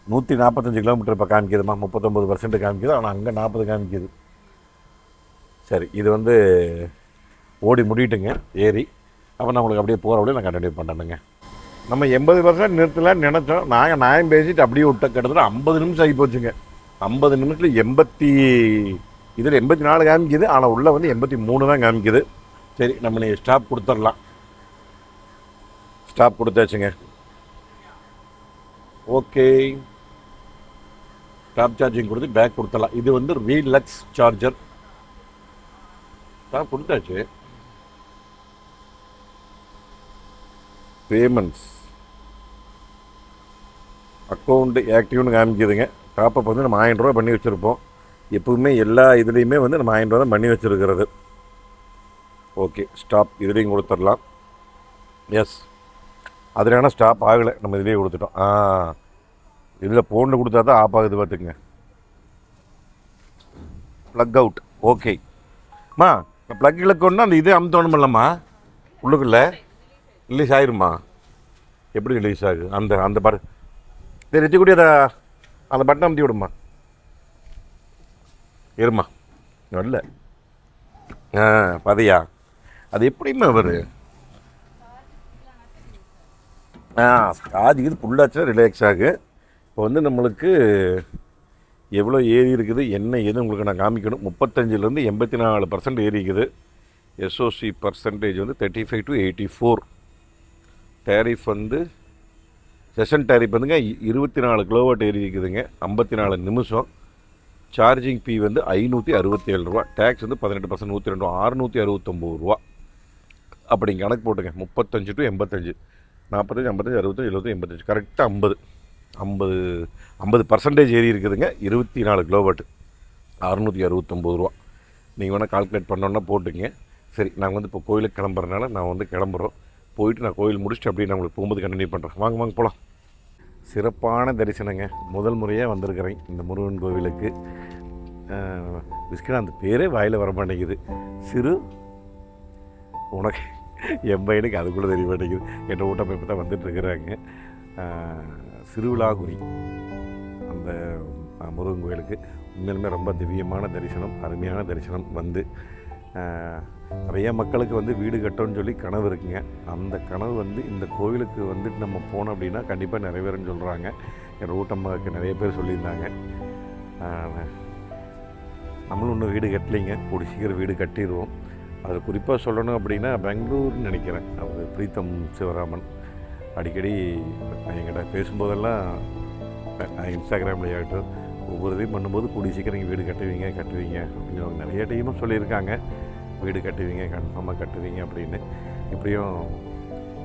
145 கிலோமீட்டர் இப்போ காமிக்குதுமா. 39% காமிக்குது. ஆனால் அங்கே 40 காமிக்குது. சரி, இது வந்து ஓடி முடிட்டுங்க ஏறி. அப்போ நம்மளுக்கு அப்படியே போகிற வழியை நான் கண்டினியூ பண்ணுறேனுங்க. நம்ம 80% நிறுத்தலான்னு நினச்சோம். நாங்கள் நியாயம் பேசிட்டு அப்படியே விட்ட கிட்டத்தட்ட 50 நிமிஷம் ஆகி போச்சுங்க. 50 நிமிஷத்தில் 84 காமிக்குது. ஆனால் உள்ளே வந்து 83 தான் காமிக்குது. சரி, நம்ம ஸ்டாப் கொடுத்துடலாம். ஸ்டாப் கொடுத்தாச்சுங்க. ஓகே, ஸ்டாப் சார்ஜிங் கொடுத்து பேக் கொடுத்துடலாம். இது வந்து ரீலக்ஸ் சார்ஜர். ஸ்டாப் கொடுத்தாச்சு. பேமெண்ட்ஸ் அக்கௌண்ட் ஆக்டிவ்னு காமிக்குதுங்க. டாப்அப் வந்து நம்ம 1000 ரூபா பண்ணி வச்சுருப்போம். எப்பவுமே எல்லா இதுலேயுமே வந்து நம்ம 1000 ரூபா தான் பண்ணி வச்சுருக்கிறது. ஓகே, ஸ்டாப் இதுலேயும் கொடுத்துடலாம். எஸ், அதில் ஆனால் ஸ்டாப் ஆகலை. நம்ம இதுலேயே கொடுத்துட்டோம். இதில் ஃபோனில் கொடுத்தா தான் ஆஃப் ஆகுது பார்த்துக்குங்க. Plug out. ஓகேம்மா, ப்ளக்கில் கொண்டு அந்த இது அமுத்தணும் இல்லைம்மா உள்ளுக்குள்ளே ரிலீஸ் ஆயிருமா? எப்படி ரிலீஸ் ஆகுது? அந்த பட்டன் ரெட்டிக்கூடிய அந்த பட்டன் அமுத்தி விடுமா. இருமா வரல. பதையா அது எப்படிம்மா வரு? சார்ஜ் இது ஃபுல்லாச்சுன்னா ரிலாக்ஸ் ஆகு. இப்போ வந்து நம்மளுக்கு எவ்வளோ ஏறி இருக்குது என்ன ஏது உங்களுக்கு நான் காமிக்கணும். 35லேருந்து 84% ஏறி இருக்குது. எஸ்ஓசி பர்சன்டேஜ் வந்து 35 to 84. டேரிஃப் வந்து செஷன் டேரிஃப் வந்துங்க 24 கிலோவாட் ஏறி இருக்குதுங்க. 54 நிமிஷம். சார்ஜிங் ஃபீ வந்து 567 ரூபா. டேக்ஸ் வந்து 18%, 102 669 ரூபா. அப்படி கணக்கு போட்டுங்க. 35 to 85, 45, 55, 65, 75, 85 கரெக்டாக 50% ஏறி இருக்குதுங்க. 24 கிலோவாட் 669 ரூபா. நீங்கள் வேணால் கால்குலேட் பண்ணோன்னா போட்டுங்க. சரி, நாங்கள் வந்து இப்போ கோயிலுக்கு கிளம்புறதுனால நான் வந்து கிளம்புறோம். போயிட்டு நான் கோயில் முடிச்சுட்டு அப்படியே நான் உங்களுக்கு போகும்போது கண்டினியூ பண்ணுறேன். வாங்க போகலாம். சிறப்பான தரிசனங்க. முதல் முறையாக வந்திருக்கிறேன் இந்த முருகன் கோவிலுக்கு. பிஸ்கட் அந்த பேரே வாயில் வர மாட்டேங்குது. உனக்கு என் பையனுக்கு அது கூட தெரிய மாட்டேங்குது. என் ஊட்டமைப்பு தான் வந்துட்டுருக்குறாங்க. சிறுவிழாகுரி அந்த முருகன் கோயிலுக்கு உண்மையிலுமே ரொம்ப திவ்யமான தரிசனம், அருமையான தரிசனம். வந்து நிறைய மக்களுக்கு வந்து வீடு கட்டணும்னு சொல்லி கனவு இருக்குங்க. அந்த கனவு வந்து இந்த கோவிலுக்கு வந்துட்டு நம்ம போனோம் அப்படின்னா கண்டிப்பாக நிறைவேறும்னு சொல்கிறாங்க. என் ஊட்டம்மாவுக்கு நிறைய பேர் சொல்லியிருந்தாங்க. நம்மளும் இன்னும் வீடு கட்டலைங்க. கூடி சீக்கிரம் வீடு கட்டிடுவோம். அது குறிப்பாக சொல்லணும் அப்படின்னா பெங்களூர்னு நினைக்கிறேன். அவர் பிரீத்தம் சிவராமன் அடிக்கடி என்கிட்ட பேசும்போதெல்லாம் இன்ஸ்டாகிராமில் ஆகட்டும் ஒவ்வொரு இதையும் பண்ணும்போது கூடி சீக்கிரம் நீங்கள் வீடு கட்டுவீங்க அப்படின்னு அவங்க நிறைய டைமும் சொல்லியிருக்காங்க. வீடு கட்டுவீங்க, கன்ஃபார்மாக கட்டுவீங்க அப்படின்னு. இப்படியும்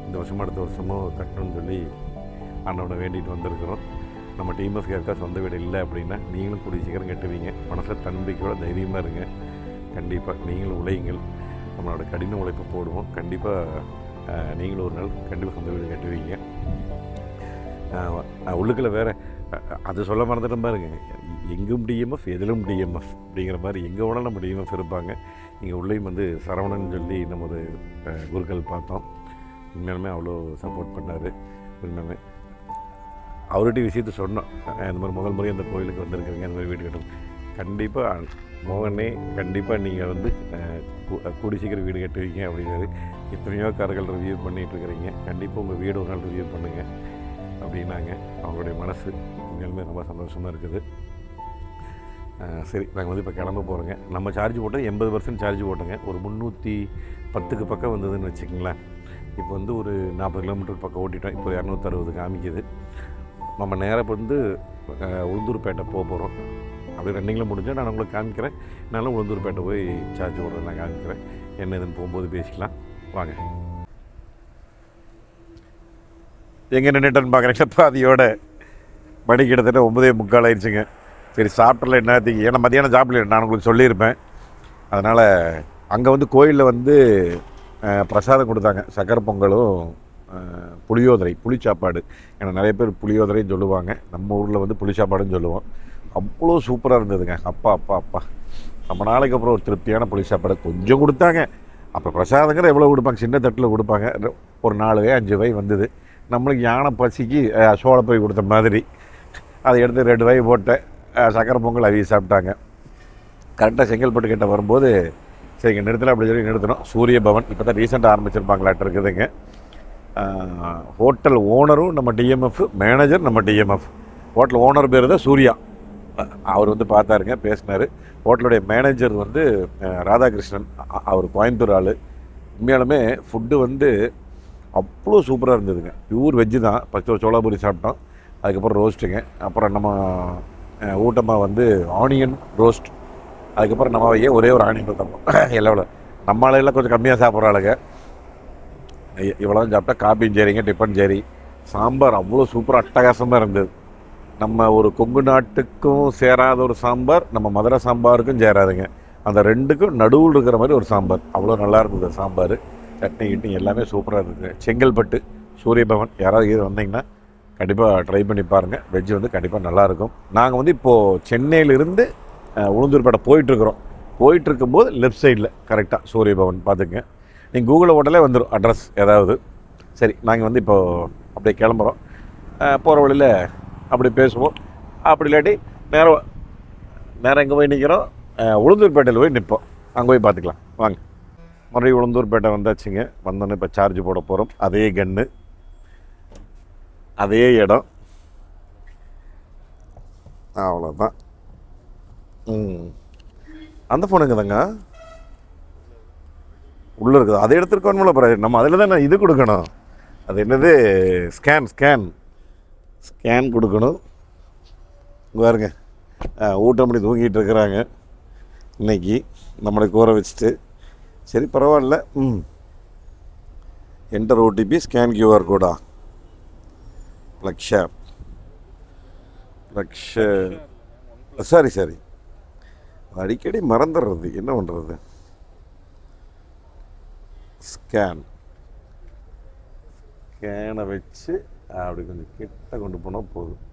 இந்த வருஷமும் அடுத்த வருஷமும் கட்டணும்னு சொல்லி அண்ணோட வேண்டிட்டு வந்திருக்கிறோம். நம்ம டீமர்ஸ்க்கு யாருக்கா சொந்த வீடு இல்லை அப்படின்னா நீங்களும் கூடிய சீக்கிரம் கட்டுவீங்க. மனசில் தன்னம்பிக்கையோட தைரியமாக இருங்க. கண்டிப்பாக நீங்களும் உழையுங்கள். நம்மளோட கடின உழைப்பு போடுவோம். கண்டிப்பாக நீங்களும் ஒரு நாள் கண்டிப்பாக சொந்த வீடு கட்டுவீங்க. உள்ளுக்குள்ள வேறு அது சொல்ல மறந்துட்ட பாருங்க. எங்கும் டிஎம்எஃப் எதிலும் டிஎம்எஃப் அப்படிங்கிற மாதிரி எங்கே வேணாலும் நம்ம டிஎம்எஃப் இருப்பாங்க. இங்கே உள்ளேயும் வந்து சரவணன் சொல்லி நம்ம ஒரு குருக்கள் பார்த்தோம். உண்மையாலுமே அவ்வளோ சப்போர்ட் பண்ணார். உண்மையுமே அவர்கிட்ட விஷயத்த சொன்னோம். இந்த மாதிரி முதல் முறை அந்த கோயிலுக்கு வந்திருக்கிறீங்க, அந்த மாதிரி வீடு கட்டணும் கண்டிப்பாக மோகனே கண்டிப்பாக நீங்கள் வந்து கூடி சீக்கிரம் வீடு கட்டுவீங்க அப்படிங்கிறது எத்தனையோ கார்கள் ரிவ்யூ பண்ணிகிட்ருக்கிறீங்க. கண்டிப்பாக உங்கள் வீடு ஒரு நாள் ரிவ்யூ பண்ணுங்கள் அப்படின்னாங்க. அவங்களுடைய மனசு உண்மையிலுமே ரொம்ப சந்தோஷமாக இருக்குது. சரி, நாங்கள் வந்து இப்போ கிளம்ப போகிறோங்க. நம்ம சார்ஜ் போட்டோம் 80% சார்ஜ் போட்டோங்க. ஒரு 310க்கு பக்கம் வந்ததுன்னு வச்சுக்கோங்களேன். இப்போ வந்து ஒரு 40 கிலோமீட்டர் பக்கம் ஓட்டிட்டோம். இப்போ 260 காமிக்குது. நம்ம நேராக வந்து உளுந்தூர்பேட்டை போக போகிறோம். அப்படி ரன்னிங்கில் முடிஞ்சால் நான் உங்களுக்கு காமிக்கிறேன். நானும் உளுந்தூர்பேட்டை போய் சார்ஜ் போடுறேன், நான் காமிக்கிறேன். என்ன இதுன்னு போகும்போது பேசிக்கலாம் வாங்க. எங்கே நின்றுட்டேன்னு பார்க்குறேன். பாதியோட மணி கிட்டத்தட்ட 9:45 ஆயிடுச்சுங்க. சரி சாப்பிட்டல என்னத்துக்கு, ஏன்னா மதியானம் சாப்பிடல, நான் உங்களுக்கு சொல்லியிருப்பேன். அதனால் அங்கே வந்து கோயிலில் வந்து பிரசாதம் கொடுத்தாங்க. சக்கரை பொங்கலும் புளியோதரை, புளி சாப்பாடு. ஏன்னா நிறைய பேர் புளியோதரைன்னு சொல்லுவாங்க, நம்ம ஊரில் வந்து புளி சாப்பாடுன்னு சொல்லுவோம். அவ்வளோ சூப்பராக இருந்ததுங்க. அப்பா அப்பா அப்பா, ரொம்ப நாளைக்கு அப்புறம் ஒரு திருப்தியான புளி சாப்பாடு கொஞ்சம் கொடுத்தாங்க. அப்போ பிரசாதங்கிற எவ்வளோ கொடுப்பாங்க, சின்ன தட்டில் கொடுப்பாங்க. ஒரு 4 வகை 5 வகை வந்தது. நம்மளுக்கு யானை பசிக்கு சோளப்பொரி கொடுத்த மாதிரி அதை எடுத்து 2 வகை போட்டேன். சக்கரை பொங்கல் அவிய சாப்பிட்டாங்க. கரெக்டாக செங்கல்பட்டு கிட்ட வரும்போது சரி இங்கே நிறுத்தலாம் அப்படி சொல்லி நிறுத்தினோம். சூரிய பவன் இப்போ தான் ரீசெண்டாக ஆரம்பிச்சிருப்பாங்களாட்டு இருக்குதுங்க. ஹோட்டல் ஓனரும் நம்ம டிஎம்எஃப், மேனேஜர் நம்ம டிஎம்எஃப். ஹோட்டல் ஓனர் பேர் தான் சூர்யா. அவர் வந்து பார்த்தாருங்க, பேசினார். ஹோட்டலுடைய மேனேஜர் வந்து ராதாகிருஷ்ணன், அவர் கோயம்புத்தூர் ஆள். உண்மையாலுமே ஃபுட்டு வந்து அவ்வளோ சூப்பராக இருந்ததுங்க. பியூர் வெஜ்ஜு தான். ஃபஸ்ட்டு ஒரு சோளாபூரி சாப்பிட்டோம், அதுக்கப்புறம் ரோஸ்ட்டுங்க, அப்புறம் நம்ம ஊட்டமாக வந்து ஆனியன் ரோஸ்ட், அதுக்கப்புறம் நம்ம ஒரே ஒரு ஆனியன் தப்போம். எல்லாம் நம்ம ஆளுகள்லாம் கொஞ்சம் கம்மியாக சாப்பிட்ற ஆளுங்க. இவ்வளோ சாப்பிட்டா காப்பியும் சரிங்க, டிஃபன் சரி. சாம்பார் அவ்வளோ சூப்பராக அட்டகாசமாக இருந்தது. நம்ம ஒரு கொங்கு நாட்டுக்கும் சேராத ஒரு சாம்பார், நம்ம மதுரை சாம்பாருக்கும் சேராதுங்க. அந்த ரெண்டுக்கும் நடுவில் இருக்கிற மாதிரி ஒரு சாம்பார். அவ்வளோ நல்லா இருந்தது சாம்பார். சட்னி கிட்னி எல்லாமே சூப்பராக இருக்குது. செங்கல்பட்டு சூரியபவன் யாராவது இது வந்தீங்கன்னா கண்டிப்பாக ட்ரை பண்ணி பாருங்கள். வெஜ்ஜு வந்து கண்டிப்பாக நல்லாயிருக்கும். நாங்கள் வந்து இப்போது சென்னையிலிருந்து உளுந்தூர்பேட்டை போயிட்டுருக்குறோம். போயிட்டுருக்கும்போது லெஃப்ட் சைடில் கரெக்டாக சூரியபவன் பார்த்துங்க. நீங்கள் கூகுளில் ஓட்டலே வந்துடும் அட்ரஸ் ஏதாவது. சரி, நாங்கள் வந்து இப்போது அப்படியே கிளம்புறோம். போகிற வழியில் அப்படி பேசுவோம். அப்படி இல்லாட்டி நேரம் எங்கே போய் நிற்கிறோம், உளுந்தூர்பேட்டையில் போய் நிற்போம். அங்கே போய் பார்த்துக்கலாம் வாங்க. மறுபடியும் உளுந்தூர்பேட்டை வந்தாச்சுங்க. வந்தோன்னே இப்போ சார்ஜ் போட போகிறோம். அதே கன்று, அதே இடம், அவ்வளோதான். அந்த ஃபோனுங்க தாங்க உள்ளே இருக்குது. அதை எடுத்துருக்கோன்னு பிறகு நம்ம அதில் தான் இது கொடுக்கணும். அது என்னது, ஸ்கேன் கொடுக்கணும். பாருங்க, ஊட்டம் பண்ணி தூங்கிட்டு இருக்கிறாங்க இன்னைக்கு, நம்மளை கூற வச்சுட்டு. சரி பரவாயில்ல. என்டர் ஓடிபி, ஸ்கேன் கியூஆர் கோடா, சரி அடிக்கடி மறந்துடுறது, என்ன பண்ணுறது. ஸ்கேனை வச்சு அப்படி கொஞ்சம் கிட்ட கொண்டு போனால் போதும்.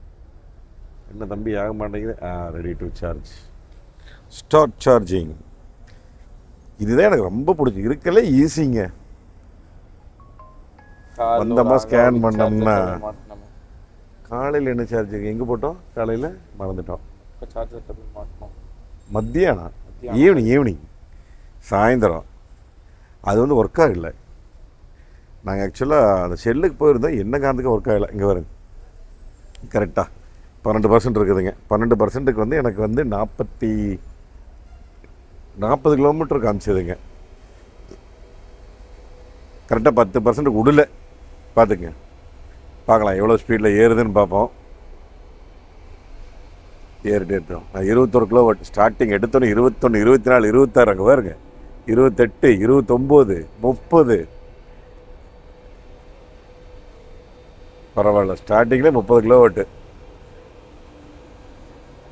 என்ன தம்பி ஆக மாட்டேங்குது. Ready to charge, start charging. இதுதான் எனக்கு ரொம்ப பிடிச்சி இருக்கல, ஈஸிங்க. வந்தோமா ஸ்கேன் பண்ணோம்னா காலையில் என்ன சார்ஜ் எங்கே போட்டோம், காலையில் மறந்துட்டோம். மத்தியானம் ஈவினிங் சாயந்தரம் அது வந்து ஒர்க் ஆகலை. நாங்கள் ஆக்சுவலாக அந்த செல்லுக்கு போயிருந்தோம், என்ன காரணத்துக்கு ஒர்க் ஆகலை. இங்கே வருங்க, கரெக்டாக 12% இருக்குதுங்க. 12%க்கு வந்து எனக்கு வந்து 40 கிலோமீட்டர் காமிச்சதுங்க. கரெக்டாக 10% விடல. பார்த்துங்க, பார்க்கலாம் எவ்வளோ ஸ்பீடில் ஏறுதுன்னு பார்ப்போம். ஏறிட்டே இருக்கோம். 21 கிலோவாட் ஸ்டார்டிங் எடுத்தோன்னே 21, 24, 26 அங்கே பாருங்க, 28, 29, 30. பரவாயில்ல, ஸ்டார்டிங்கில் 30 கிலோவாட்டு.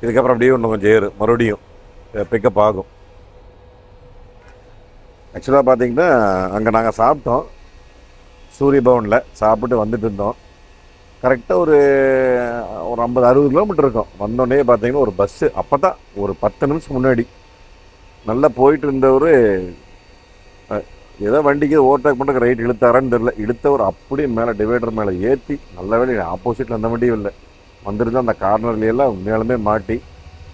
இதுக்கப்புறம் அப்படியே இன்னும் கொஞ்சம் ஏறு, மறுபடியும் பிக்கப் ஆகும். ஆக்சுவலாக பார்த்தீங்கன்னா அங்கே நாங்கள் சாப்பிட்டோம், சூரிய பவனில் சாப்பிட்டு வந்துட்டு இருந்தோம். கரெக்டாக ஒரு 50-60 கிலோமீட்டர் இருக்கும். வந்தோடனே பார்த்தீங்கன்னா ஒரு பஸ்ஸு, அப்போ தான் ஒரு 10 நிமிஷம் முன்னாடி நல்லா போயிட்டு இருந்தவர் ஏதோ வண்டிக்கு ஓவர்டேக் பண்ணுறதுக்கு ரைட் இழுத்தாரான்னு தெரில. இழுத்தவர் அப்படியே மேலே டிவைடர் மேலே ஏற்றி, நல்ல வேலை ஆப்போசிட்டில் அந்த வண்டியும் இல்லை, வந்துருந்து அந்த கார்னர்லையெல்லாம் உண்மையாலுமே மாட்டி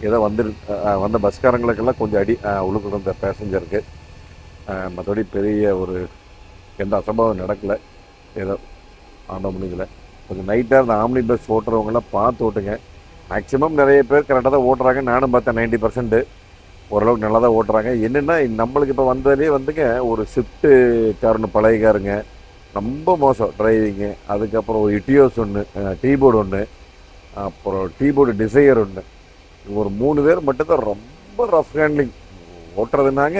ஏதோ வந்த பஸ்காரங்களுக்கெல்லாம் கொஞ்சம் அடி உள்ளுக்குள்ள இருந்த பேசஞ்சருக்கு. மற்றபடி பெரிய ஒரு எந்த அசம்பாவம் நடக்கலை. ஏதோ ஆண்ட முடியல. கொஞ்சம் நைட்டாக இருந்த ஆம்னி பஸ் ஓட்டுறவங்களாம் பார்த்து ஓட்டுங்க. மேக்ஸிமம் நிறைய பேர் கரெக்டாக தான் ஓட்டுறாங்க. நானும் பார்த்தேன் 90% ஓரளவுக்கு நல்லா தான் ஓட்டுறாங்க. என்னென்னா நம்மளுக்கு இப்போ வந்ததுலேயே வந்துங்க ஒரு ஷிஃப்ட்டு காரனு பழையக்காருங்க ரொம்ப மோசம் டிரைவிங்கு. அதுக்கப்புறம் ஒரு இட்டியோஸ் ஒன்று, டீபோர்டு ஒன்று, அப்புறம் டீபோர்டு டிசையர் ஒன்று. ஒரு 3 பேர் மட்டும்தான் ரொம்ப ரஃப் ஹேண்ட்லிங் ஓட்டுறதுனாங்க.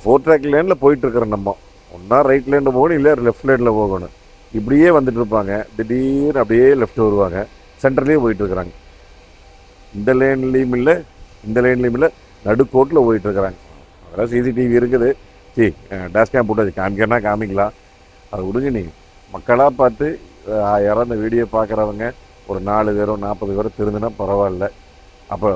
4 ட்ராக் லேனில் போயிட்டுருக்குறோம். நம்ம ஒன்றா ரைட் லேனில் போகணும், இல்லை லெஃப்ட் லேனில் போகணும். இப்படியே வந்துட்டு இருப்பாங்க. திடீர்னு அப்படியே லெஃப்ட் வருவாங்க. சென்டர்லேயே போயிட்டுருக்குறாங்க. இந்த லேன்லேயும் இல்லை, இந்த லேன்லேயும் இல்லை, நடுக்கோட்டில் போயிட்டுருக்குறாங்க. அதெல்லாம் சிசிடிவி இருக்குது. டேஷ் கேம் போட்டு காமிக்கன்னா காமிக்கலாம். அது விடுங்க. நீங்கள் மக்களாக பார்த்து யாராவது இந்த வீடியோ பார்க்குறவங்க ஒரு 4 பேரோ 40 பேரோ திருந்தினா பரவாயில்ல. அப்போ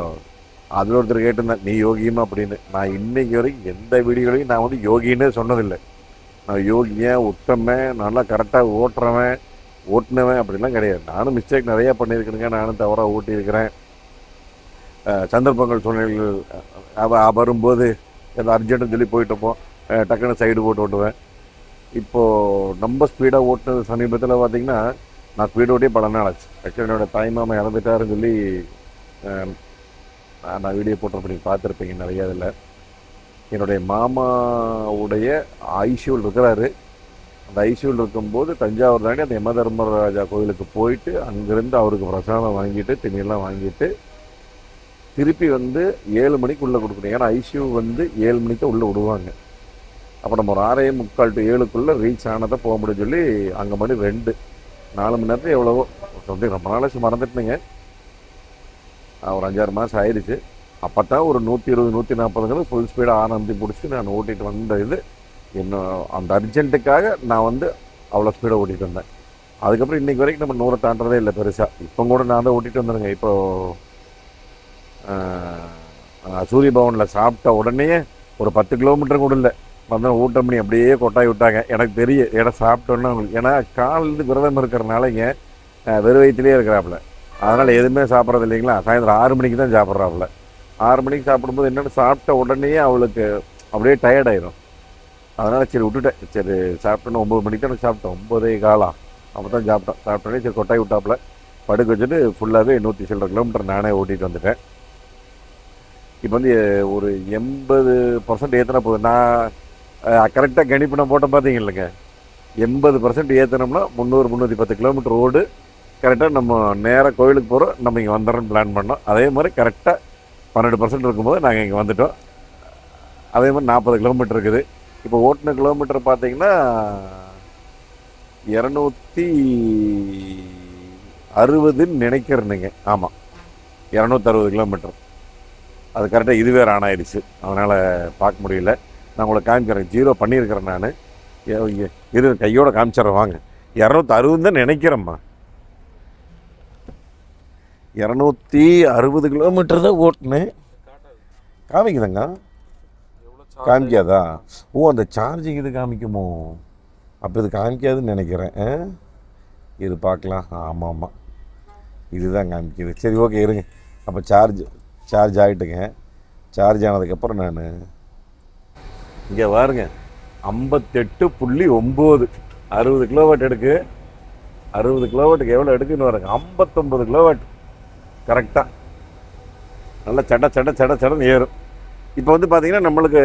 அதில் ஒருத்தர் கேட்டிருந்தேன், நீ யோகியமா அப்படின்னு. நான் இன்றைக்கி வரைக்கும் எந்த வீடியோலையும் நான் வந்து யோகின்னே சொன்னதில்லை. நான் யோகியன், உத்தமன், நல்லா கரெக்டாக ஓட்டுனவன் அப்படிலாம் கிடையாது. நானும் மிஸ்டேக் நிறையா பண்ணியிருக்கிறேங்க. நானும் தவறாக ஓட்டியிருக்கிறேன். சந்தர்ப்பங்கள் சூழ்நிலைகள் வரும்போது ஏதோ அர்ஜென்ட்டுன்னு சொல்லி போயிட்டப்போ டக்குன்னு சைடு போட்டு ஓட்டுவேன். இப்போது ரொம்ப ஸ்பீடாக ஓட்டுனது சமீபத்தில் பார்த்திங்கன்னா, நான் ஸ்பீடு ஓட்டியே பல நாள் ஆச்சு. ஆக்சுவலி என்னோடய தாய்மாமா இறந்துட்டாருன்னு சொல்லி நான் வீடியோ போட்டிருப்பேன், நீங்கள் பார்த்துருப்பீங்க நிறையா. இதில் என்னுடைய மாமாவுடைய ஐசியூவில் இருக்கிறாரு. அந்த ஐசியூவில் இருக்கும்போது தஞ்சாவூர் தாண்டி அந்த யம தர்மராஜா கோயிலுக்கு போயிட்டு அங்கேருந்து அவருக்கு பிரசாதம் வாங்கிட்டு தண்ணியெல்லாம் வாங்கிட்டு திருப்பி வந்து 7 மணிக்கு உள்ளே கொடுக்கணும். ஏன்னா ஐசியூ வந்து 7 மணிக்கு உள்ளே விடுவாங்க. அப்போ நம்ம ஒரு 6:45 to 7க்குள்ளே ரீச் ஆனதை போக முடியும்னு சொல்லி அங்கே மணி 2 4 மணி நேரத்தில் எவ்வளவோ சம்திங் ரொம்ப நாளாச்சு மறந்துட்டுனுங்க. ஒரு 5-6 மாதம் ஆயிடுச்சு. அப்போ தான் ஒரு 120 140 ஃபுல் ஸ்பீடாக ஆனந்தி பிடிச்சிட்டு நான் ஓட்டிகிட்டு வந்த இது இன்னும் அந்த அர்ஜென்ட்டுக்காக நான் வந்து அவ்வளோ ஸ்பீடாக ஓட்டிகிட்டு வந்தேன். அதுக்கப்புறம் இன்றைக்கி வரைக்கும் நம்ம 100 தாண்டதே இல்லை பெருசாக. இப்போ கூட நான் தான் ஓட்டிகிட்டு வந்துடுங்க. இப்போது சூரிய பவனில் சாப்பிட்ட உடனே ஒரு 10 கிலோமீட்டர் கூட இல்லை வந்தால் ஊட்டம் பண்ணி அப்படியே கொட்டாய் விட்டாங்க. எனக்கு தெரியும் இடம் சாப்பிட்டோன்னா அவங்களுக்கு. ஏன்னா காலிலேருந்து விரதம் இருக்கிறனாலங்க வெறும் வயிற்றுலேயே இருக்கிறாப்புல. அதனால் எதுவுமே சாப்பிட்றது இல்லைங்களா. சாயந்தரம் 6 மணிக்கு தான் சாப்பிட்றாப்புல. 6 மணிக்கு சாப்பிடும்போது என்னென்னு சாப்பிட்ட உடனே அவளுக்கு அப்படியே டயர்டாயிடும். அதனால் சரி விட்டுட்டேன். சரி சாப்பிட்டோன்னு 9 மணிக்கு தான் எனக்கு சாப்பிட்டேன். 9:15 அப்போ தான் சாப்பிட்டோன்னே சரி கொட்டாய் விட்டாப்புல படுக்க வச்சுட்டு ஃபுல்லாகவே 100 சில்லற கிலோமீட்டர் நானே ஓட்டிகிட்டு வந்துட்டேன். இப்போ வந்து ஒரு 80% ஏற்றினா போதும். நான் கரெக்டாக கணிப்பு போட்டேன் பார்த்தீங்க இல்லைங்க. 80% ஏற்றினோம்னா 300-310 கிலோமீட்டர் ஓடு கரெக்டாக நம்ம நேராக கோயிலுக்கு போகிறோம். நம்ம இங்கே வந்துடுறோன்னு பிளான் பண்ணோம். அதே மாதிரி கரெக்டாக 12% இருக்கும்போது நாங்கள் இங்கே வந்துவிட்டோம். அதே மாதிரி 40 கிலோமீட்டர் இருக்குது. இப்போ ஓட்டின கிலோமீட்டர் பார்த்தீங்கன்னா 260 நினைக்கிறேனுங்க. ஆமாம், 260 கிலோமீட்டர். அது கரெக்டாக இது வேறு ஆன் ஆயிடுச்சு. அதனால் பார்க்க முடியல. நான் உங்களை காமிக்கிறேன். 0 பண்ணியிருக்கிறேன் நான். இது கையோட காமிச்சிட்றேன் வாங்க. 260 தான் நினைக்கிறேம்மா. 260 கிலோமீட்டர் தான் ஓட்டினேன். காமிக்குதாங்க? காமிக்காதா? ஓ, அந்த சார்ஜிங் இது காமிக்குமோ? அப்போ இது காமிக்காதுன்னு நினைக்கிறேன். இது பார்க்கலாம். ஆமாம், இதுதான் காமிக்குது. சரி, ஓகே, இருங்க. அப்போ சார்ஜ் ஆகிட்டுங்க. சார்ஜ் ஆனதுக்கப்புறம் நான் இங்கே பாருங்க 58.9 60 கிலோவாட் எடுக்கு. 60 கிலோவாட்டுக்கு எவ்வளோ எடுக்குன்னு பாருங்க. 59 கிலோவாட் கரெக்டாக நல்லா சடன்னு ஏறும். இப்போ வந்து பார்த்திங்கன்னா நம்மளுக்கு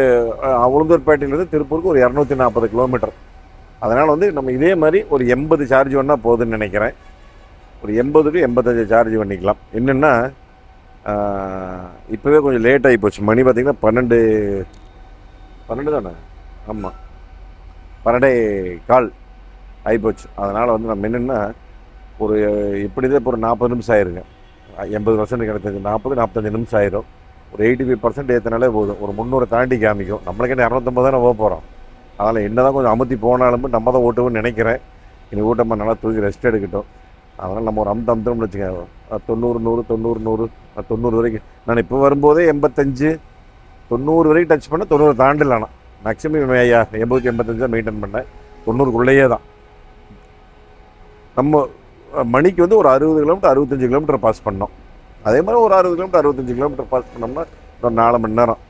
உளுந்தூர்பேட்டையிலேருந்து திருப்பூருக்கு ஒரு 240 கிலோமீட்டர். அதனால் வந்து நம்ம இதே மாதிரி ஒரு 80 சார்ஜ் பண்ணால் போகுதுன்னு நினைக்கிறேன். ஒரு 80 to 85 சார்ஜ் பண்ணிக்கலாம். என்னென்னா இப்போவே கொஞ்சம் லேட் ஆகி போச்சு. மணி பார்த்திங்கன்னா 12 தானே? ஆமாம், 12:15 ஆகிப்போச்சு. அதனால் வந்து நம்ம என்னென்னா ஒரு இப்படி தான் இப்போ ஒரு 40 நிமிஷம் ஆயிருங்க. 80% கிடைச்சது 40-45 நிமிஷம் ஆயிரும். ஒரு 85% ஏற்றினாலே போதும். ஒரு 300 தாண்டி காமிக்கும். நம்மளுக்கு என்ன 250 தானே போக போகிறோம். அதனால் என்ன தான் கொஞ்சம் அமுத்தி போனாலும் நம்ம தான் ஓட்டுவோம்னு நினைக்கிறேன். இனி ஊட்டமாக நல்லா தூக்கி ரெஸ்ட் எடுக்கட்டும். அதனால் நம்ம ஒரு அமுத்தம்னு வச்சுக்கோங்க. 90 வரைக்கும். நான் இப்போ வரும்போதே 85 90 வரைக்கும் டச் பண்ண 90 தாண்டிலானா மேக்ஸிமம் 80-85 தான் மெயின்டைன் பண்ணேன். 90க்குள்ளேயே தான். நம்ம மணிக்கு வந்து ஒரு 60 கிலோமீட்டர் 65 கிலோமீட்டர் பாஸ் பண்ணோம். அதே மாதிரி ஒரு 60 கிலோமீட்டர் 65 கிலோமீட்டர் பாஸ் பண்ணோம்னா ஒரு 4 மணி நேரம்.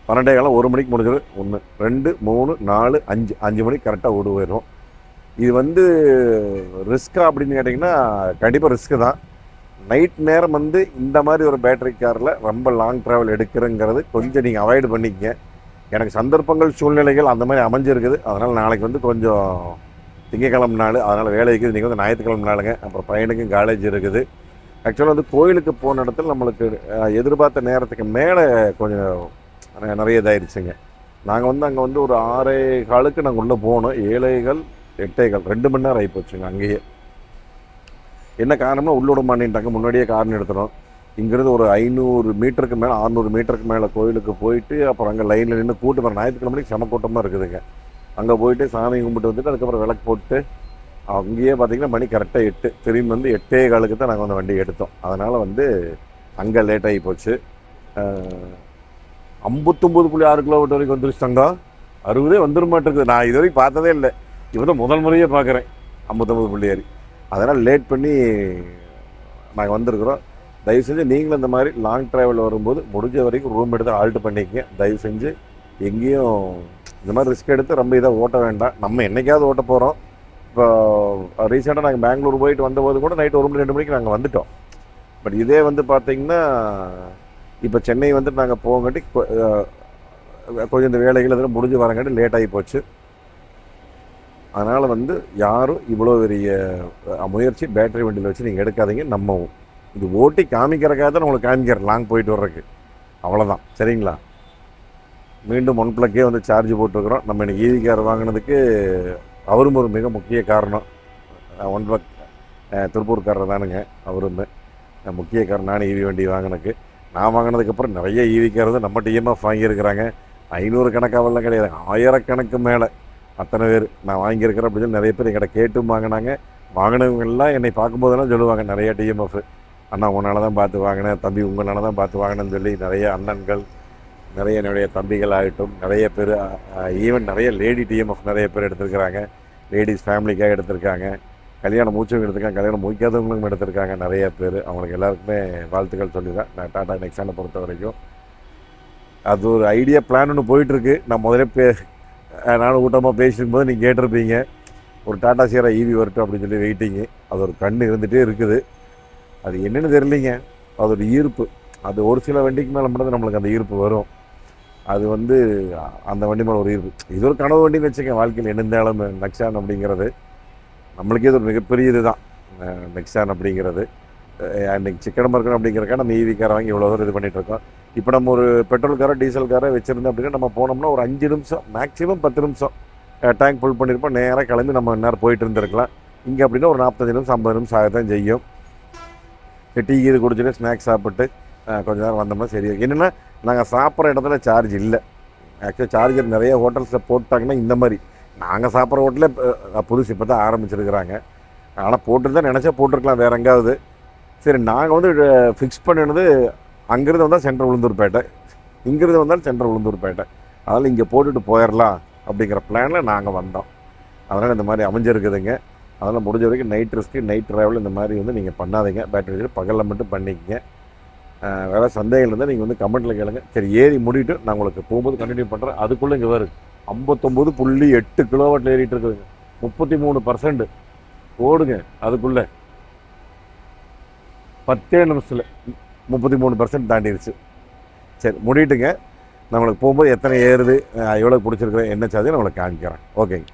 12 காலம் 1 மணிக்கு முடிஞ்சது. 1 2 3 4 5 மணிக்கு கரெக்டாக ஓடு போயிடும். இது வந்து ரிஸ்க்கா அப்படின்னு கேட்டிங்கன்னா கண்டிப்பாக ரிஸ்க்கு தான். நைட் நேரம் வந்து இந்த மாதிரி ஒரு பேட்டரி காரில் ரொம்ப லாங் ட்ராவல் எடுக்கிறங்கிறது கொஞ்சம் நீங்கள் அவாய்டு பண்ணிக்கங்க. எனக்கு சந்தர்ப்பங்கள் சூழ்நிலைகள் அந்த மாதிரி அமைஞ்சிருக்குது. அதனால் நாளைக்கு வந்து கொஞ்சம் திங்கக்கிழமை நாள், அதனால் வேலை இருக்குது. நீங்கள் வந்து ஞாயிற்றுக்கிழமை நாளுங்க. அப்புறம் பையனுக்கும் காலேஜ் இருக்குது. ஆக்சுவலாக வந்து கோயிலுக்கு போன இடத்துல நம்மளுக்கு எதிர்பார்த்த நேரத்துக்கு மேலே கொஞ்சம் நிறைய இதாகிடுச்சுங்க. நாங்கள் வந்து அங்கே வந்து ஒரு 6:15 நாங்கள் உள்ளே போனோம். 7:15 8:15 2 மணி நேரம் ஆகிப்போச்சுங்க அங்கேயே. என்ன காரணம்னா உள்ளோட மாட்டேன்ட்டாங்க. முன்னாடியே கார் நிறுத்தணும். இங்கேருந்து ஒரு 500 மீட்டருக்கு மேலே 600 மீட்டருக்கு மேலே கோயிலுக்கு போயிட்டு அப்புறம் அங்கே லைனில் நின்று கூட்டு வர ஞாயிற்றுக்கிழமைக்கு செம கூட்டமாக இருக்குதுங்க. அங்கே போயிட்டு சாமி கும்பிட்டு வந்துட்டு அதுக்கப்புறம் விளக்கு போட்டு அங்கேயே பார்த்தீங்கன்னா மணி கரெக்டாக 8. திரும்பி வந்து 8:15 தான் நாங்கள் வந்து வண்டி எடுத்தோம். அதனால் வந்து அங்கே லேட் ஆகி போச்சு. 59.6 கிலோமீட்டர் வரைக்கும் வந்துருச்சுட்டாங்க. 60 வந்துட மாட்டேங்குது. நான் இது வரைக்கும் பார்த்ததே இல்லை. இப்போ தான் முதல் முறையே பார்க்குறேன் 59.6. அதனால் லேட் பண்ணி நாங்கள் வந்திருக்கிறோம். தயவு செஞ்சு நீங்களும் இந்த மாதிரி லாங் ட்ராவல் வரும்போது முடிஞ்ச வரைக்கும் ரூம் எடுத்து ஆல்ட் பண்ணிக்கங்க. தயவு செஞ்சு எங்கேயும் இந்த மாதிரி ரிஸ்க் எடுத்து ரொம்ப இதாக ஓட்ட வேண்டாம். நம்ம என்றைக்காவது ஓட்ட போகிறோம். இப்போ ரீசெண்டாக நாங்கள் பெங்களூர் போயிட்டு வந்தபோது கூட நைட் 1 மணி 2 மணிக்கு நாங்கள் வந்துவிட்டோம். பட் இதே வந்து பார்த்திங்கன்னா இப்போ சென்னை வந்துட்டு நாங்கள் போகாட்டி கொஞ்சம் இந்த வேலைகள் இதெல்லாம் முடிஞ்சு வரங்காட்டி லேட் ஆகி போச்சு. அதனால் வந்து யாரும் இவ்வளோ பெரிய முயற்சி பேட்டரி வண்டியில் வச்சு நீங்கள் எடுக்காதீங்க. நம்ம இது ஓட்டி காமிக்கிறக்காக தான் உங்களுக்கு காமிக்கிறேன் லாங் போயிட்டு வர்றதுக்கு. அவ்வளோதான். சரிங்களா? மீண்டும் 1 ப்ளக்கே வந்து சார்ஜ் போட்டிருக்கிறோம். நம்ம இன்னைக்கு ஈவி கார் வாங்கினதுக்கு அவரும் ஒரு மிக முக்கிய காரணம். 1 ப்ளக் திருப்பூர்காரர் தானுங்க அவருமே முக்கிய காரணம். நான் ஈவி வண்டி வாங்கினதுக்கு நான் வாங்கினதுக்கப்புறம் நிறைய ஈவி கார் வந்து நம்ம டிஎம்எஃப் வாங்கியிருக்கிறாங்க. 500 கணக்காவெல்லாம் கிடையாது, 1000 கணக்கு மேலே அத்தனை பேர் நான் வாங்கியிருக்கிறேன் அப்படின்னு சொல்லி நிறைய பேர் எங்கிட்ட கேட்டும் வாங்கினாங்க. வாங்கினவங்கெல்லாம் என்னை பார்க்கும்போதெல்லாம் சொல்லுவாங்க நிறைய டிஎம்எஃப், அண்ணா உங்களால் தான் பார்த்து வாங்கினேன், தம்பி உங்களால் தான் பார்த்து வாங்கினேன்னு சொல்லி நிறைய அண்ணன்கள், நிறைய என்னுடைய தம்பிகள் ஆகட்டும், நிறைய பேர், ஈவன் நிறைய லேடி டிஎம்எஃப் நிறைய பேர் எடுத்திருக்கிறாங்க. லேடிஸ் ஃபேமிலிக்காக எடுத்திருக்காங்க, கல்யாணம் மூச்சவங்க எடுத்திருக்காங்க, கல்யாணம் முடிக்காதவங்களும் எடுத்திருக்காங்க நிறைய பேர். அவங்களுக்கு எல்லாருக்குமே வாழ்த்துக்கள் சொல்லிடுறேன். நான் டாடா நெக்ஸானை பொறுத்த வரைக்கும் அது ஒரு ஐடியா பிளான் ஒன்று போயிட்டுருக்கு. நான் முதல்ல நானும் கூட்டமாக பேசியிருக்கும்போது நீங்கள் கேட்டிருப்பீங்க ஒரு டாடா சியரா ஈவி வரட்டும் அப்படின்னு சொல்லி வெயிட்டிங்கு. அது ஒரு கண் இருந்துகிட்டே இருக்குது. அது என்னென்னு தெரியலிங்க. அது ஒரு ஈர்ப்பு. அது ஒரு சில வண்டிக்கு மேலே மட்டும் நம்மளுக்கு அந்த ஈர்ப்பு வரும். அது வந்து அந்த வண்டி மேலே ஒரு ஈர்ப்பு. இது ஒரு கனவு வண்டின்னு வச்சுக்கேன். வாழ்க்கையில் என்னெந்தாலும் நெக்ஸான் அப்படிங்கிறது நம்மளுக்கே இது ஒரு மிகப்பெரிய இது தான். நெக்ஸான் அப்படிங்கிறது அன்றைக்கி சிக்கனமாக இருக்கணும் அப்படிங்கிறக்காக நம்ம ஈவி காரை வாங்கி இவ்வளோ தூரம் இது பண்ணிகிட்ருக்கோம். இப்போ நம்ம ஒரு பெட்ரோல் காரை டீசல் காரை வச்சுருந்தோம் அப்படின்னா நம்ம போனோம்னா ஒரு 5 நிமிஷம் மேக்ஸிமம் 10 நிமிஷம் டேங்க் ஃபுல் பண்ணியிருப்போம். நேராக கிளம்பி நம்ம நேரம் போயிட்டு இருந்திருக்கலாம். இங்கே அப்படின்னா ஒரு 45 நிமிஷம் 50 நிமிஷம் ஆகத்தான் செய்யும். டீ இது குடிச்சிட்டு ஸ்நாக்ஸ் சாப்பிட்டு கொஞ்சம் நேரம் வந்தோம்னா சரி. என்னென்னா நாங்கள் சாப்பிட்ற இடத்துல சார்ஜ் இல்லை. ஆக்சுவலாக சார்ஜர் நிறைய ஹோட்டல்ஸில் போட்டாங்கன்னா இந்த மாதிரி நாங்கள் சாப்பிட்ற ஹோட்டலில் புதுசு இப்போ தான் ஆரம்பிச்சிருக்கிறாங்க. ஆனால் போட்டுருந்தா நினச்சா போட்டிருக்கலாம் வேறு எங்காவது. சரி, நாங்கள் வந்து ஃபிக்ஸ் பண்ணினது அங்கேருந்து வந்தால் சென்ட்ரல் உளுந்தூர்பேட்டை, இங்கேருந்து வந்தாலும் சென்ட்ரல் உளுந்தூர்பேட்டை. அதனால் இங்கே போட்டுட்டு போயிடலாம் அப்படிங்கிற பிளானில் நாங்கள் வந்தோம். அதனால் இந்த மாதிரி அமைஞ்சிருக்குதுங்க. அதனால் முடிஞ்ச வரைக்கும் நைட் ரிஸ்க்கு, நைட் ட்ராவல் இந்த மாதிரி வந்து நீங்கள் பண்ணாதீங்க. பேட்டரி வச்சு பகலில் மட்டும் பண்ணிக்கங்க. வேறு சந்தேகம் இருந்தால் நீங்கள் வந்து கமெண்ட்டில் கேளுங்க. சரி, ஏறி முடிவிட்டு நான் உங்களுக்கு போகும்போது கண்டினியூ பண்ணுறேன். அதுக்குள்ளே இங்கே வருது 59.8 கிலோவாட் ஏறிட்டு இருக்குதுங்க. 33% ஓடுங்க. அதுக்குள்ளே 10 நிமிஷத்தில் 33% தாண்டிடுச்சு. சரி, முடிட்டுங்க. நம்மளுக்கு போகும்போது எத்தனை ஏறுது, எவ்வளோ பிடிச்சிருக்குறேன், என்ன சார்ஜ் நம்மளுக்கு காமிக்கிறேன். ஓகேங்க.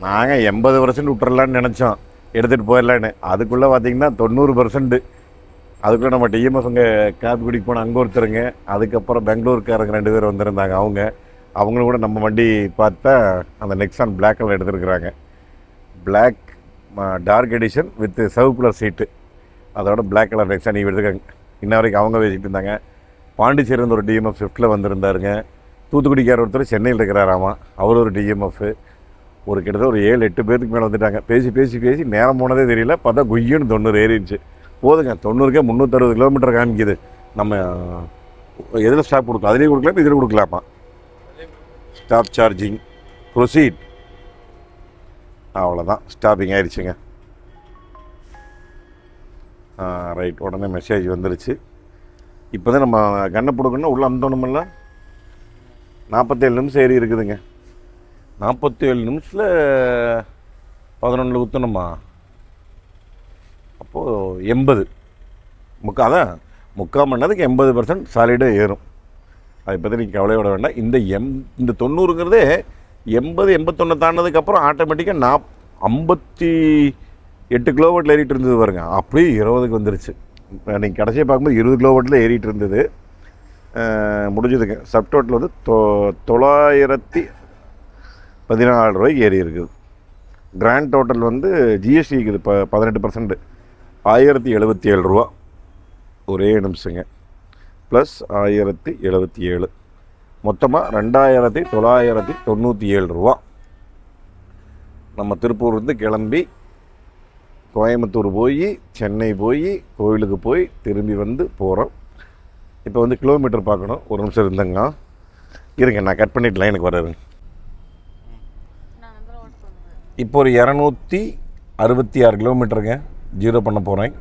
நாங்கள் 80% விட்டுறலான்னு நினச்சோம், எடுத்துகிட்டு போயிடலான்னு. அதுக்குள்ளே பார்த்திங்கன்னா 90%. அதுக்குள்ளே நம்ம டிஎம்எஃப் அங்கே காப்பி குடிக்கு போனால் அங்கே ஒருத்தருங்க, அதுக்கப்புறம் பெங்களூருக்காரங்க 2 பேர் வந்திருந்தாங்க. அவங்களும் கூட நம்ம வண்டி பார்த்தா அந்த நெக்ஸான் பிளாக் கலர் எடுத்துருக்குறாங்க. பிளாக் டார்க் எடிஷன் வித் சிவப்பு கலர் சீட்டு, அதோட பிளாக் கலர் நெக்ஸான் நீ எடுத்துக்காங்க. இன்ன வரைக்கும் அவங்க பேசிகிட்டு இருந்தாங்க. பாண்டிச்சேரியிருந்து ஒரு டிஎம்எஃப் ஸ்விஃப்ட்டில் வந்திருந்தாருங்க. தூத்துக்குடிக்கார ஒருத்தர் சென்னையில் இருக்கிறாராமா, அவர் ஒரு டிஎம்எஃப். ஒரு கிட்டத்தட்ட ஒரு 7-8 பேருக்கு மேலே வந்துட்டாங்க. பேசி நேரம் போனதே தெரியல. பார்த்தா குய்யன்னு 90 ஏறிடுச்சு. போதுங்க, 90க்கே 360 கிலோமீட்டர் காமிக்குது. நம்ம எதில் ஸ்டாப் கொடுக்கலாம், அதிலே கொடுக்கலாம், இதில் கொடுக்கலாமா? Stop charging, proceed. அவ்வளோதான், ஸ்டாப்பிங் ஆயிடுச்சுங்க. ரைட், உடனே மெசேஜ் வந்துருச்சு. இப்போ தான் நம்ம கண்ணை பிடுக்கணும்னா உள்ளே அமுத்தணுமில்ல. 47 நிமிஷம் ஏறி இருக்குதுங்க. 47 நிமிஷத்தில் 11 ஊற்றணுமா? அப்போது 80 அதான் 3/4 மணி நேரத்துக்கு 80% சாலிடாக ஏறும். அதை பற்றி நீங்கள் கவலையோட வேண்டாம். இந்த 90ங்கிறதே 80-81 தாண்டதுக்கப்புறம் ஆட்டோமேட்டிக்காக 58 கிலோவாட்டில் ஏறிட்டு இருந்தது பாருங்க. அப்படியே 20க்கு வந்துருச்சு. நீங்கள் கடைசியாக பார்க்கும்போது 20 கிலோவாட்டில் ஏறிட்டு இருந்தது. முடிஞ்சதுங்க. சப்டோட்டில் வந்து 914 ரூபாய்க்கு ஏறி இருக்குது. கிராண்ட் டோட்டல் வந்து ஜிஎஸ்டி இருக்குது. இப்போ 18% 1077 ரூபா. ஒரே நிமிஷங்க. ப்ளஸ் 1077 மொத்தமாக 2997 ரூபா. நம்ம திருப்பூர்லேருந்து கிளம்பி கோயம்புத்தூர் போய் சென்னை போய் கோயிலுக்கு போய் திரும்பி வந்து போகிறோம். இப்போ வந்து கிலோமீட்டர் பார்க்கணும். ஒரு நிமிஷம் இருந்தங்க. இருங்க, நான் கட் பண்ணிட்டு லைனுக்கு வர்றேன். இப்போ ஒரு 266 கிலோமீட்டருங்க ஜீரோ பண்ண போகிறேன்.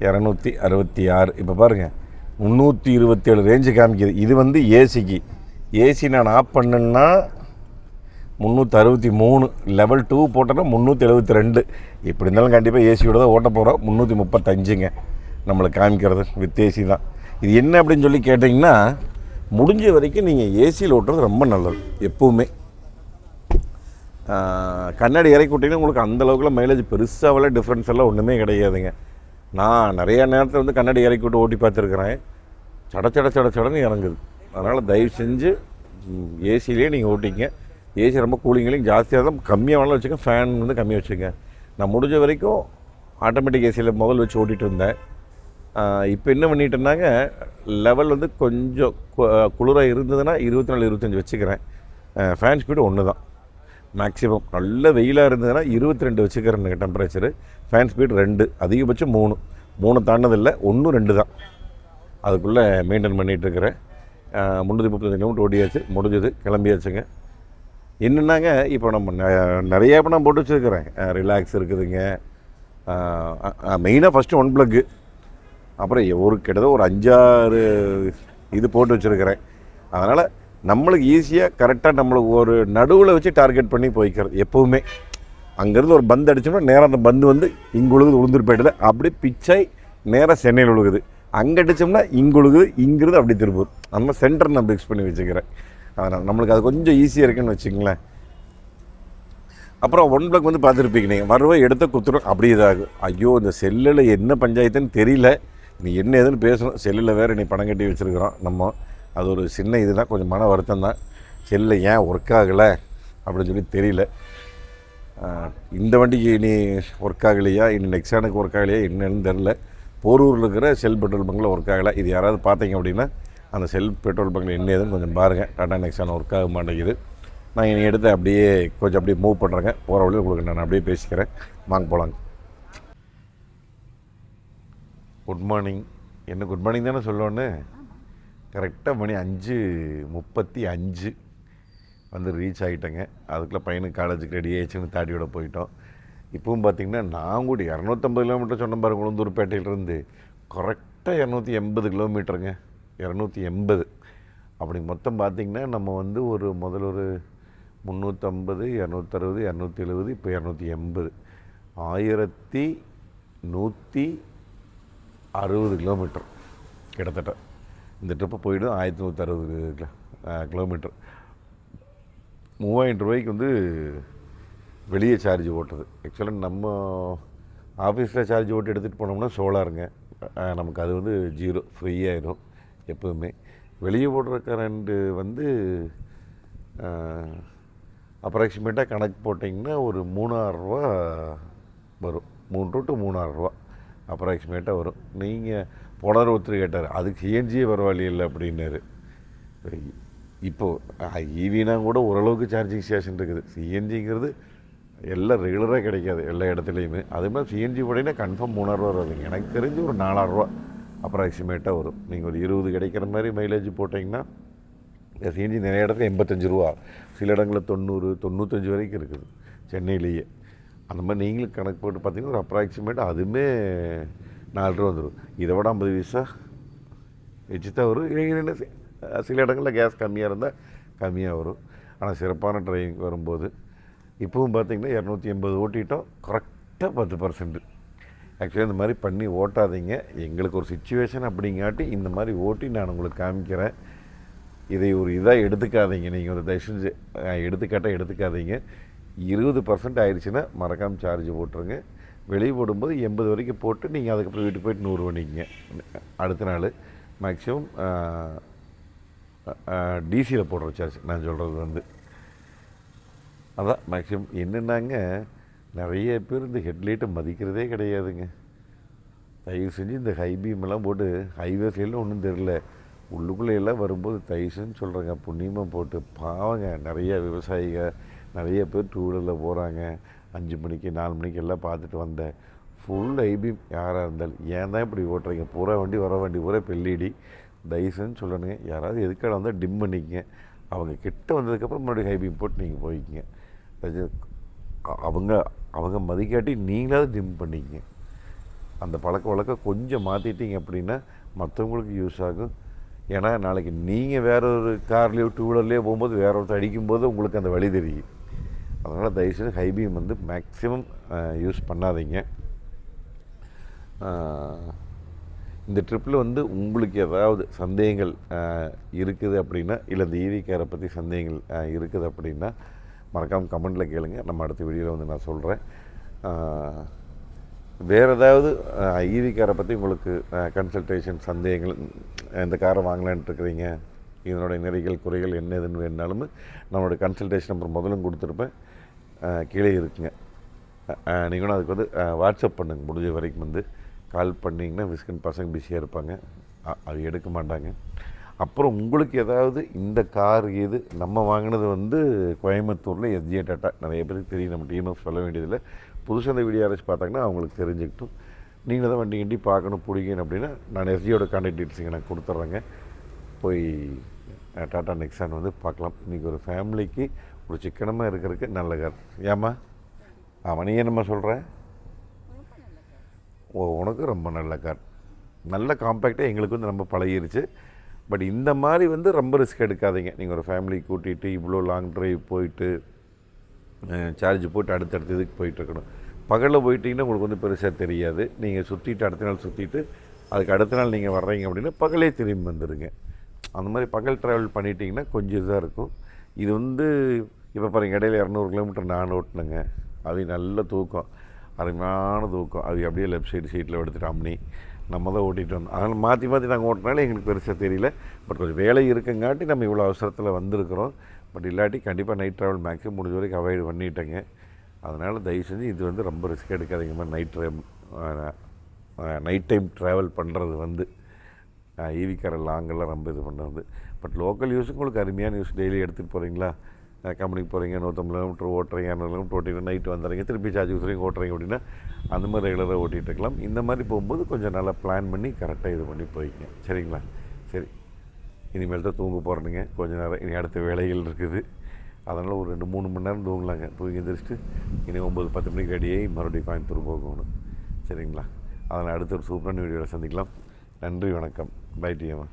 266. இப்போ பாருங்கள் 327 ரேஞ்சு காமிக்குது. இது வந்து ஏசிக்கு. ஏசி நான் ஆஃப் பண்ணுன்னா 363. லெவல் 2 போட்டோன்னா 372. எப்படி இருந்தாலும் கண்டிப்பாக ஏசியோட தான் ஓட்ட போகிறோம். 335ங்க நம்மளுக்கு காமிக்கிறது வித் ஏசி தான். இது என்ன அப்படின்னு சொல்லி கேட்டிங்கன்னா, முடிஞ்ச வரைக்கும் நீங்கள் ஏசியில் ஓட்டுறது ரொம்ப நல்லது எப்போவுமே. கண்ணாடி இறக்கி விட்டிங்கன்னா உங்களுக்கு அந்தளவுக்குலாம் மைலேஜ் பெருசாக டிஃப்ரென்ஸ் எல்லாம் ஒன்றுமே கிடையாதுங்க. நான் நிறையா நேரத்தில் வந்து கண்ணாடி இறக்கி விட்டு ஓட்டி பார்த்துருக்குறேன். சடன்னு இறங்குது. அதனால் தயவு செஞ்சு ஏசிலேயே நீங்கள் ஓட்டிங்க. ஏசி ரொம்ப கூலிங்லையும் ஜாஸ்தியாக தான், கம்மியாக வேணாலும் வச்சுக்கோங்க. ஃபேன் வந்து கம்மியாக வச்சுக்கோங்க. நான் முடிஞ்ச வரைக்கும் ஆட்டோமேட்டிக் ஏசியில் முதல் வச்சு ஓட்டிகிட்டு இருந்தேன். இப்போ என்ன பண்ணிட்டேன்னாங்க, லெவல் வந்து கொஞ்சம் குளிராக இருந்ததுன்னா 24-25 வச்சுக்கிறேன். ஃபேன் ஸ்பீடு ஒன்று தான் மேக்ஸிமம். நல்ல வெயிலாக இருந்ததுன்னா 22 வச்சுக்கிறேன் டெம்பரேச்சரு. ஃபேன் ஸ்பீடு 2, அதிகபட்சம் 3 தாண்டதில்லை. 1-2 தான் அதுக்குள்ளே மெயின்டைன் பண்ணிகிட்ருக்கிறேன். 335 கிலோமீட்டர் ஓட்டியாச்சு. முடிஞ்சது, கிளம்பியாச்சுங்க. என்னென்னாங்க, இப்போ நம்ம நிறைய பணம் போட்டு வச்சுருக்கிறேன். ரிலாக்ஸ் இருக்குதுங்க. மெயினாக ஃபஸ்ட்டு 1 ப்ளக்கு, அப்புறம் கிட்டத்தட்ட ஒரு 5-6 இது போட்டு வச்சுருக்கிறேன். அதனால் நம்மளுக்கு ஈஸியாக கரெக்டாக நம்மளுக்கு ஒரு நடுவில் வச்சு டார்கெட் பண்ணி போய்க்கிறது எப்போவுமே. அங்கேருந்து ஒரு பந்து அடித்தோம்னா நேராக அந்த பந்து வந்து இங்கே உழுகுது, உளுந்துருப்பேட்டில் அப்படி பிச்சாய் நேராக சென்னையில் உழுகுது. அங்கே அடித்தோம்னா இங்கே உழுகுது, இங்கிருந்து அப்படி திருப்பூர். நம்ம சென்டர் நான் ஃபிக்ஸ் பண்ணி வச்சுக்கிறேன். அதனால் நம்மளுக்கு அது கொஞ்சம் ஈஸியாக இருக்குன்னு வச்சுங்களேன். அப்புறம் 1 ப்ளக் வந்து பார்த்துருப்பீங்க நீங்கள். வருவா எடுத்த குத்துரும் அப்படி இதாகும். ஐயோ, இந்த செல்லில் என்ன பஞ்சாயத்துன்னு தெரியல. நீ என்ன ஏதுன்னு பேசணும். செல்லில் வேறு நீ பணம் கட்டி வச்சுருக்குறோம் நம்ம. அது ஒரு சின்ன இது தான், கொஞ்சம் மன வருத்தம் தான். செல்லில் ஏன் ஒர்க் ஆகலை அப்படின்னு சொல்லி தெரியல. இந்த வண்டிக்கு இனி ஒர்க் ஆகலையா, இனி நெக்ஸானுக்கு ஒர்க் ஆகலையா என்னன்னு தெரில. போரூரில் இருக்கிற செல் பெட்ரோல் பங்கில் ஒர்க் ஆகலை. இது யாராவது பார்த்தீங்க அப்படின்னா அந்த செல் பெட்ரோல் பங்கில் என்ன ஏதுன்னு கொஞ்சம் பாருங்கள். டாடா நெக்ஸான் ஒர்க் ஆக மாட்டேங்குது. நான் இனி எடுத்து அப்படியே கொஞ்சம் அப்படியே மூவ் பண்ணுறேங்க. போகிற வழியில் உங்களுக்கு நான் அப்படியே பேசிக்கிறேன். வாங்க போகலாங்க. Good morning. என்ன குட் மார்னிங் தானே சொல்லணுன்னு. கரெக்டாக மணி 5:35 வந்து ரீச் ஆகிட்டேங்க. அதுக்குள்ளே பையனுக்கு காலேஜுக்கு ரெடி ஆகிடுச்சுன்னு தாட்டியோட போயிட்டோம். இப்பவும் பார்த்திங்கன்னா நான் கூட 250 கிலோமீட்டர் சொன்ன பாருங்க. உளுந்தூர்பேட்டையிலேருந்து கரெக்டாக 280 கிலோமீட்டருங்க. 280. அப்படி மொத்தம் பார்த்திங்கன்னா நம்ம வந்து முதல்ல ஒரு 350, 260, 270, இப்போ 280, 1160 கிலோமீட்டர் கிட்டத்தட்ட. இந்த ட்ரிப்பு போய்டும் 1160 கிலோமீட்டர். 3000 ரூபாய்க்கு வந்து வெளியே சார்ஜ் ஓட்டுறது. ஆக்சுவலாக நம்ம ஆஃபீஸில் சார்ஜ் ஓட்டி எடுத்துகிட்டு போனோம்னா சோலாருங்க. நமக்கு அது வந்து 0 ஃப்ரீயாகிடும் எப்போவுமே. வெளியே ஓடுற கரண்ட்டு வந்து அப்ராக்சிமேட்டாக கணக்கு போட்டிங்கன்னா ஒரு 3000 ரூபா வரும். 3 to 3000 ரூபா அப்ராக்சிமேட்டாக வரும். நீங்கள் போனார் ஒருத்தர் கேட்டார், அதுக்கு சிஎன்ஜியே பரவாயில்லை அப்படின்னாரு. இப்போது ஈவினா கூட ஓரளவுக்கு சார்ஜிங் ஸ்டேஷன் இருக்குது. சிஎன்ஜிங்கிறது எல்லாம் ரெகுலராக கிடைக்காது எல்லா இடத்துலையுமே. அதே மாதிரி சிஎன்ஜி போட்டிங்கன்னா கன்ஃபார்ம் 3000 ரூபா வருதுங்க. எனக்கு தெரிஞ்சு ஒரு 4000 ரூபா அப்ராக்சிமேட்டாக வரும். நீங்கள் ஒரு 20 கிடைக்கிற மாதிரி மைலேஜ் போட்டிங்கன்னா சிஎன்ஜி நிறைய இடத்துல 85 ரூபா, சில இடங்களில் 90, 95 வரைக்கும் இருக்குது சென்னையிலேயே. அந்த மாதிரி நீங்களும் கணக்கு போட்டு பார்த்தீங்கன்னா ஒரு அப்ராக்சிமேட் அதுவுமே 4 ரூபா வந்துடும். இதை விட 50 பைசா வச்சு தான் வரும். இல்லைங்க சில இடங்களில் கேஸ் கம்மியாக இருந்தால் கம்மியாக வரும். ஆனால் சிறப்பான டிரைவிங் வரும்போது இப்போவும் பார்த்தீங்கன்னா 280 ஓட்டிட்டோம், கரெக்டாக 10%. ஆக்சுவலாக இந்த மாதிரி பண்ணி ஓட்டாதீங்க. எங்களுக்கு ஒரு சுச்சுவேஷன் அப்படிங்காட்டி இந்த மாதிரி ஓட்டி நான் உங்களுக்கு காமிக்கிறேன். இதை ஒரு இதாக எடுத்துக்காதீங்க. நீங்கள் ஒரு தயவுசெஞ்சு எடுத்துக்காட்டாக எடுத்துக்காதீங்க. 20% ஆயிடுச்சுன்னா மறக்காமல் சார்ஜ் போட்டுருங்க. வெளியே போடும்போது 80 வரைக்கும் போட்டு நீங்கள் அதுக்கப்புறம் வீட்டுக்கு போய்ட்டு 100 பண்ணிக்கங்க. அடுத்த நாள் மேக்ஸிமம் டிசியில் போடுற சார்ஜ் நான் சொல்கிறது வந்து அதான் மேக்ஸிமம். என்னென்னாங்க நிறைய பேர் இந்த ஹெட்லைட்டை மதிக்கிறதே கிடையாதுங்க. தயவு செஞ்சு இந்த ஹை பீமெல்லாம் போட்டு ஹைவேஸ்லாம் ஒன்றும் தெரில, உள்ளுக்குள்ளே எல்லாம் வரும்போது தயவு செஞ்சு சொல்கிறேங்க, புண்ணியமாக போட்டு பாவங்க. நிறைய விவசாயிகள் நிறைய பேர் 2 வீலரில் போகிறாங்க. 5 மணிக்கு 4 மணிக்கு எல்லாம் பார்த்துட்டு வந்தேன். ஃபுல் ஐபீம் யாராக இருந்தாலும் ஏன் தான் இப்படி ஓட்டுறீங்க? பூரா வண்டி வர வண்டி பூரா பெல்லிடி. தயவுசெஞ்சு சொல்லணுங்க, யாராவது எதுக்காக வந்தால் டிம் பண்ணிக்கங்க. அவங்க கிட்ட வந்ததுக்கப்புறம் மறுபடியும் ஹைபீம் போட்டு நீங்கள் போய்க்குங்க. அவங்க அவங்க மதிக்காட்டி நீங்களாவது டிம் பண்ணிக்கங்க. அந்த பழக்க வழக்கம் கொஞ்சம் மாற்றிட்டீங்க அப்படின்னா மற்றவங்களுக்கு யூஸ் ஆகும். ஏன்னா நாளைக்கு நீங்கள் வேற ஒரு கார்லேயோ 2 வீலர்லேயோ போகும்போது வேற ஒருத்தர் அடிக்கும்போது உங்களுக்கு அந்த வழி தெரியும். அதனால் தயவுசெய்து ஹைபீம் வந்து மேக்ஸிமம் யூஸ் பண்ணாதீங்க. இந்த ட்ரிப்பில் வந்து உங்களுக்கு ஏதாவது சந்தேகங்கள் இருக்குது அப்படின்னா, இல்லை இந்த ஈவி காரை பற்றி சந்தேகங்கள் இருக்குது அப்படின்னா மறக்காமல் கமெண்டில் கேளுங்க. நம்ம அடுத்த வீடியோவில் வந்து நான் சொல்கிறேன். வேறு ஏதாவது ஈவி காரை பற்றி உங்களுக்கு கன்சல்டேஷன் சந்தேகங்கள், இந்த காரை வாங்கலான்ட்டு இருக்கிறீங்க, இதனுடைய நிறைகள் குறைகள் என்ன எதுன்னு வேணுனாலும் நம்மளுடைய கன்சல்டேஷன் நம்பர் முதலும் கொடுத்துருப்பேன், கீழே இருக்குங்க. நீங்களும் அதுக்கு வந்து வாட்ஸ்அப் பண்ணுங்க. முடிஞ்ச வரைக்கும் வந்து கால் பண்ணிங்கன்னா விஸ்கன் பசங்க பிஸியாக இருப்பாங்க, அது எடுக்க மாட்டாங்க. அப்புறம் உங்களுக்கு ஏதாவது இந்த கார் இது நம்ம வாங்கினது வந்து கோயம்புத்தூரில் எஸ்ஜே டாட்டா, நிறைய பேருக்கு தெரியும், நம்ம டிஎம்எஃப் சொல்ல வேண்டியதில்லை. புதுசாக அந்த வீடியோ யாராச்சும் பார்த்தாங்கன்னா அவங்களுக்கு தெரிஞ்சுக்கிட்டும். நீங்கள் தான் வண்டி கிண்டி பார்க்கணும் பிடிக்கணும் அப்படின்னா நான் எஸ்ஜியோட கான்டாக்ட் டீட்டெயில்ஸ் நான் கொடுத்துட்றேங்க. போய் டாட்டா நெக்ஸான் வந்து பார்க்கலாம். இன்றைக்கி ஒரு ஃபேமிலிக்கு ஒரு சிக்கனமாக இருக்கிறதுக்கு நல்ல கார். ஏம்மா? ஆமாம், நீ என்னம்மா சொல்கிற? உனக்கு ரொம்ப நல்ல கார், நல்ல காம்பேக்டாக எங்களுக்கு வந்து ரொம்ப பழகிருச்சு. பட் இந்த மாதிரி வந்து ரொம்ப ரிஸ்க் எடுக்காதீங்க. நீங்கள் ஒரு ஃபேமிலி கூட்டிகிட்டு இவ்வளோ லாங் ட்ரைவ் போயிட்டு சார்ஜ் போட்டு அடுத்தடுத்த இதுக்கு போயிட்டுருக்கணும். பகலில் போயிட்டீங்கன்னா உங்களுக்கு வந்து பெருசாக தெரியாது. நீங்கள் சுற்றிட்டு அடுத்த நாள் சுற்றிட்டு அதுக்கு அடுத்த நாள் நீங்கள் வர்றீங்க அப்படின்னா பகலே திரும்பி வந்துடுங்க. அந்த மாதிரி பகல் ட்ராவல் பண்ணிட்டீங்கன்னா கொஞ்சம் இதாக இருக்கும். இது வந்து இப்போ பாருங்கள், இடையில 200 கிலோமீட்டர் நான் ஓட்டினேங்க. அது நல்ல தூக்கம், அருமையான தூக்கம். அது அப்படியே லெஃப்ட் சைடு சீட்டில் எடுத்துகிட்டு அம்மனி நம்ம தான் ஓட்டிகிட்டு வந்தோம். அதனால் மாற்றி மாற்றி நாங்கள் ஓட்டினாலும் எங்களுக்கு பெருசாக தெரியல. பட் கொஞ்சம் வேலை இருக்குங்காட்டி நம்ம இவ்வளோ அவசரத்தில் வந்திருக்கிறோம். பட் இல்லாட்டி கண்டிப்பாக நைட் ட்ராவல் மேக்ஸிமம் முடிஞ்ச வரைக்கும் அவாய்டு பண்ணிட்டேங்க. அதனால் தயவு செஞ்சு இது வந்து ரொம்ப ரிஸ்க் எடுக்காதீங்க. மாதிரி நைட் டைம் ட்ராவல் பண்ணுறது வந்து ஈவி காரை லாங்கெல்லாம் ரொம்ப இது பண்ணுறது. பட் லோக்கல் யூஸுக்கு உங்களுக்கு அருமையான யூஸ். டெய்லி எடுத்துகிட்டு போகிறீங்களா, கம்பெனிக்கு போகிறீங்க, 150 கிலோமீட்டர் ஓட்டுறீங்க, 200 கிலோமீட்டர் ஓட்டிட்டு நைட்டு வந்துடுறீங்க, திருப்பி சார்ஜ் ஊற்றுறீங்க ஓட்டுறீங்க அப்படின்னா அந்த மாதிரி ரெகுலராக ஓட்டிகிட்டு இருக்கலாம். இந்த மாதிரி போகும்போது கொஞ்சம் நல்லா பிளான் பண்ணி கரெக்டாக இது பண்ணி போய்க்குங்க. சரிங்களா? சரி, இனிமேல் தான் தூங்க போகிறேனுங்க. கொஞ்சம் நேரம் இனி அடுத்த வேலைகள் இருக்குது. அதனால் ஒரு 2-3 மணி நேரம் தூங்கலாங்க. தூங்கி எந்திரிச்சிட்டு இனி 9-10 மணிக்கு ரெடியாகி மறுபடியும் கோயம்புத்தூர் போகணும். சரிங்களா? அதனால் அடுத்த ஒரு சூப்பரான வீடியோவில் சந்திக்கலாம். நன்றி, வணக்கம். பை டிஎம்மா.